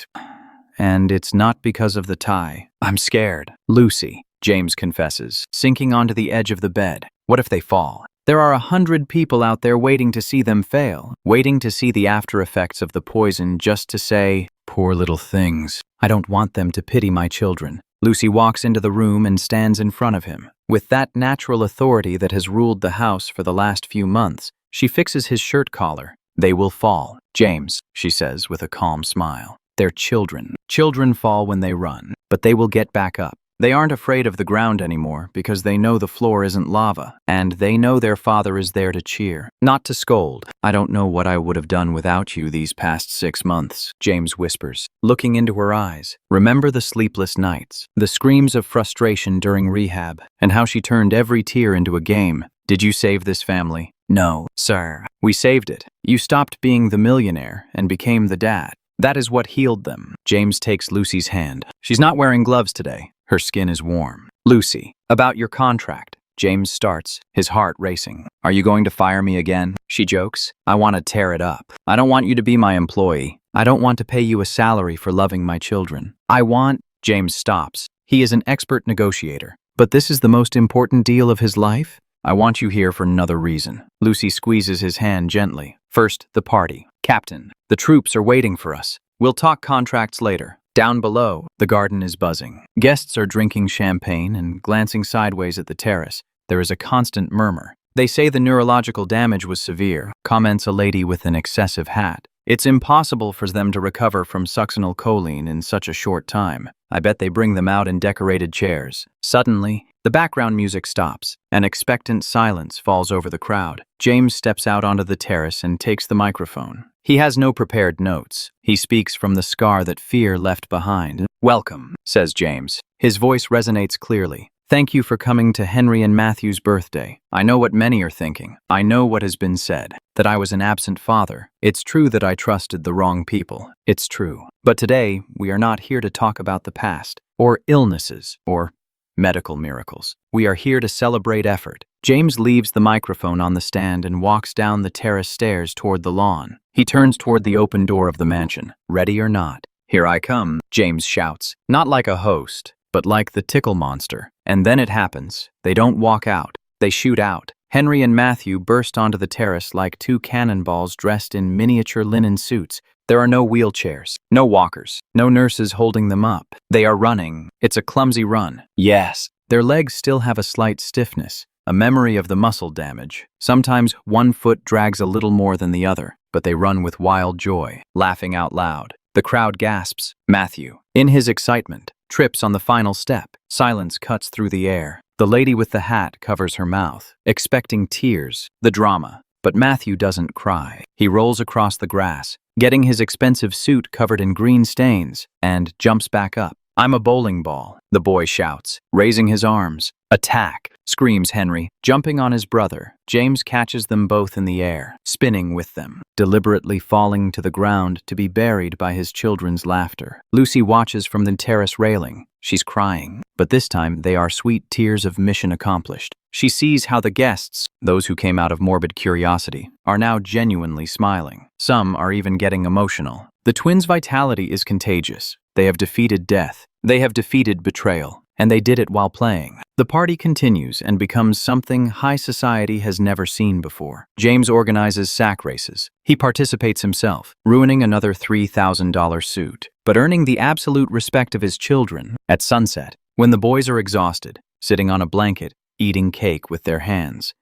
And it's not because of the tie. "I'm scared." "Lucy," James confesses, sinking onto the edge of the bed. "What if they fall? There are 100 people out there waiting to see them fail, waiting to see the after effects of the poison just to say, 'Poor little things.' I don't want them to pity my children." Lucy walks into the room and stands in front of him. With that natural authority that has ruled the house for the last few months, she fixes his shirt collar. "They will fall, James," she says with a calm smile. "They're children. Children fall when they run, but they will get back up. They aren't afraid of the ground anymore because they know the floor isn't lava, and they know their father is there to cheer, not to scold." "I don't know what I would have done without you these past 6 months, James whispers, looking into her eyes. Remember the sleepless nights, the screams of frustration during rehab, and how she turned every tear into a game. Did you save this family? No, sir. We saved it. You stopped being the millionaire and became the dad. That is what healed them." James takes Lucy's hand. She's not wearing gloves today. Her skin is warm. "Lucy, about your contract." James starts, his heart racing. "Are you going to fire me again?" She jokes. "I want to tear it up. I don't want you to be my employee. I don't want to pay you a salary for loving my children. I want—" James stops. He is an expert negotiator. "But this is the most important deal of his life? I want you here for another reason." Lucy squeezes his hand gently. "First, the party. Captain, the troops are waiting for us. We'll talk contracts later." Down below, the garden is buzzing. Guests are drinking champagne and glancing sideways at the terrace. There is a constant murmur. They say the neurological damage was severe, comments a lady with an excessive hat. It's impossible for them to recover from succinylcholine in such a short time. I bet they bring them out in decorated chairs. Suddenly, the background music stops. An expectant silence falls over the crowd. James steps out onto the terrace and takes the microphone. He has no prepared notes. He speaks from the scar that fear left behind. "Welcome," says James. His voice resonates clearly. "Thank you for coming to Henry and Matthew's birthday. I know what many are thinking. I know what has been said, that I was an absent father. It's true that I trusted the wrong people. It's true. But today, we are not here to talk about the past, or illnesses, or medical miracles. We are here to celebrate effort." James leaves the microphone on the stand and walks down the terrace stairs toward the lawn. He turns toward the open door of the mansion. "Ready or not, here I come," James shouts, not like a host, but like the tickle monster. And then it happens. They don't walk out. They shoot out. Henry and Matthew burst onto the terrace like two cannonballs dressed in miniature linen suits. There are no wheelchairs, no walkers, no nurses holding them up. They are running. It's a clumsy run. Yes, their legs still have a slight stiffness, a memory of the muscle damage. Sometimes one foot drags a little more than the other, but they run with wild joy, laughing out loud. The crowd gasps. Matthew, in his excitement, trips on the final step. Silence cuts through the air. The lady with the hat covers her mouth, expecting tears, the drama. But Matthew doesn't cry. He rolls across the grass, getting his expensive suit covered in green stains, and jumps back up. "I'm a bowling ball," the boy shouts, raising his arms. "Attack!" screams Henry, jumping on his brother. James catches them both in the air, spinning with them, deliberately falling to the ground to be buried by his children's laughter. Lucy watches from the terrace railing. She's crying, but this time they are sweet tears of mission accomplished. She sees how the guests, those who came out of morbid curiosity, are now genuinely smiling. Some are even getting emotional. The twins' vitality is contagious. They have defeated death. They have defeated betrayal. And they did it while playing. The party continues and becomes something high society has never seen before. James organizes sack races. He participates himself, ruining another $3,000 suit, but earning the absolute respect of his children. At sunset, when the boys are exhausted, sitting on a blanket, eating cake with their hands.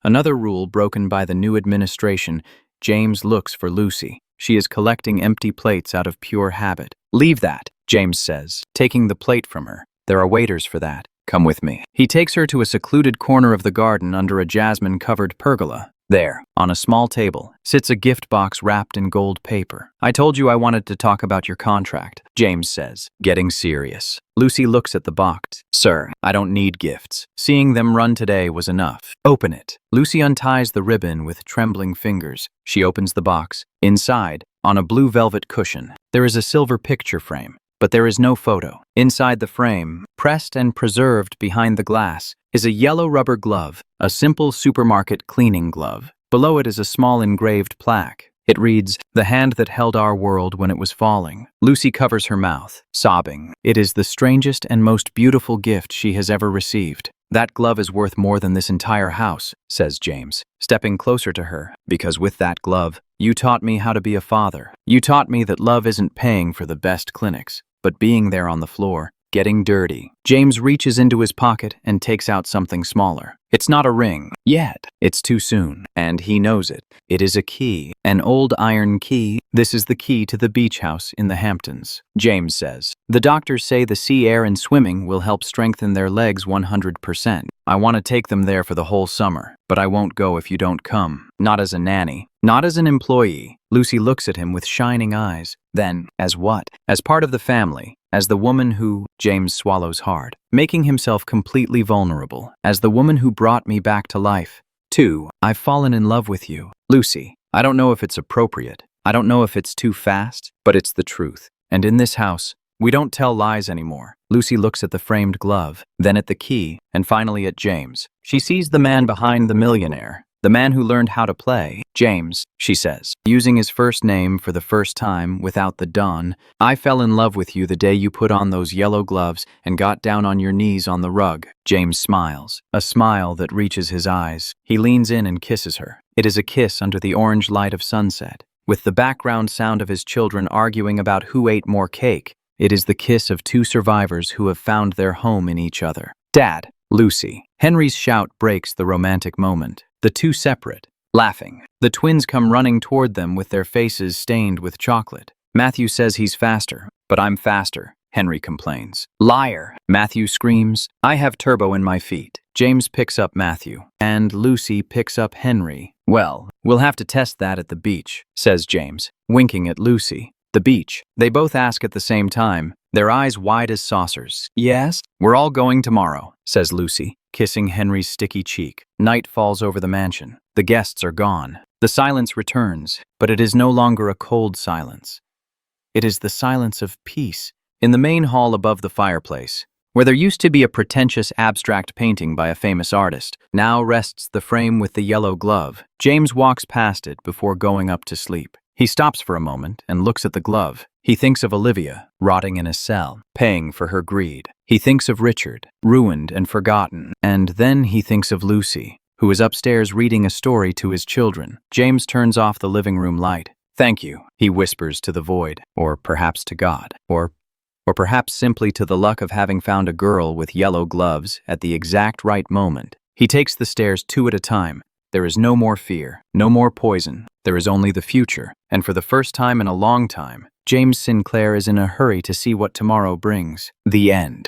Another rule broken by the new administration, James looks for Lucy. She is collecting empty plates out of pure habit. "Leave that," James says, taking the plate from her. "There are waiters for that. Come with me." He takes her to a secluded corner of the garden under a jasmine-covered pergola. There, on a small table, sits a gift box wrapped in gold paper. "I told you I wanted to talk about your contract," James says, getting serious. Lucy looks at the box. "Sir, I don't need gifts. Seeing them run today was enough." "Open it." Lucy unties the ribbon with trembling fingers. She opens the box. Inside, on a blue velvet cushion, there is a silver picture frame. But there is no photo. Inside the frame, pressed and preserved behind the glass, is a yellow rubber glove, a simple supermarket cleaning glove. Below it is a small engraved plaque. It reads, "The hand that held our world when it was falling." Lucy covers her mouth, sobbing. It is the strangest and most beautiful gift she has ever received. "That glove is worth more than this entire house," says James, stepping closer to her, "because with that glove, you taught me how to be a father. You taught me that love isn't paying for the best clinics, but being there on the floor, getting dirty." James reaches into his pocket and takes out something smaller. It's not a ring, yet. It's too soon, and he knows it. It is a key, an old iron key. "This is the key to the beach house in the Hamptons," James says. "The doctors say the sea air and swimming will help strengthen their legs 100%. I want to take them there for the whole summer, but I won't go if you don't come. Not as a nanny, not as an employee." Lucy looks at him with shining eyes. "Then, as what?" "As part of the family, as the woman who—" James swallows hard, making himself completely vulnerable. "As the woman who brought me back to life. 2. I've fallen in love with you, Lucy. I don't know if it's appropriate. I don't know if it's too fast, but it's the truth. And in this house, we don't tell lies anymore." Lucy looks at the framed glove, then at the key, and finally at James. She sees the man behind the millionaire, the man who learned how to play. "James," she says, using his first name for the first time without the Don, "I fell in love with you the day you put on those yellow gloves and got down on your knees on the rug." James smiles, a smile that reaches his eyes. He leans in and kisses her. It is a kiss under the orange light of sunset, with the background sound of his children arguing about who ate more cake. It is the kiss of two survivors who have found their home in each other. "Dad," Lucy, Henry's shout breaks the romantic moment. The two separate, laughing. The twins come running toward them with their faces stained with chocolate. Matthew says he's faster, but I'm faster, Henry complains. Liar, Matthew screams. I have turbo in my feet. James picks up Matthew, and Lucy picks up Henry. Well, we'll have to test that at the beach, says James, winking at Lucy. The beach. They both ask at the same time, their eyes wide as saucers. Yes? We're all going tomorrow, says Lucy, kissing Henry's sticky cheek. Night falls over the mansion. The guests are gone. The silence returns, but it is no longer a cold silence. It is the silence of peace. In the main hall above the fireplace, where there used to be a pretentious abstract painting by a famous artist, now rests the frame with the yellow glove. James walks past it before going up to sleep. He stops for a moment and looks at the glove. He thinks of Olivia, rotting in a cell, paying for her greed. He thinks of Richard, ruined and forgotten. And then he thinks of Lucy, who is upstairs reading a story to his children. James turns off the living room light. Thank you, he whispers to the void, or perhaps to God, or perhaps simply to the luck of having found a girl with yellow gloves at the exact right moment. He takes the stairs two at a time. There is no more fear, no more poison. There is only the future, and for the first time in a long time, James Sinclair is in a hurry to see what tomorrow brings. The end.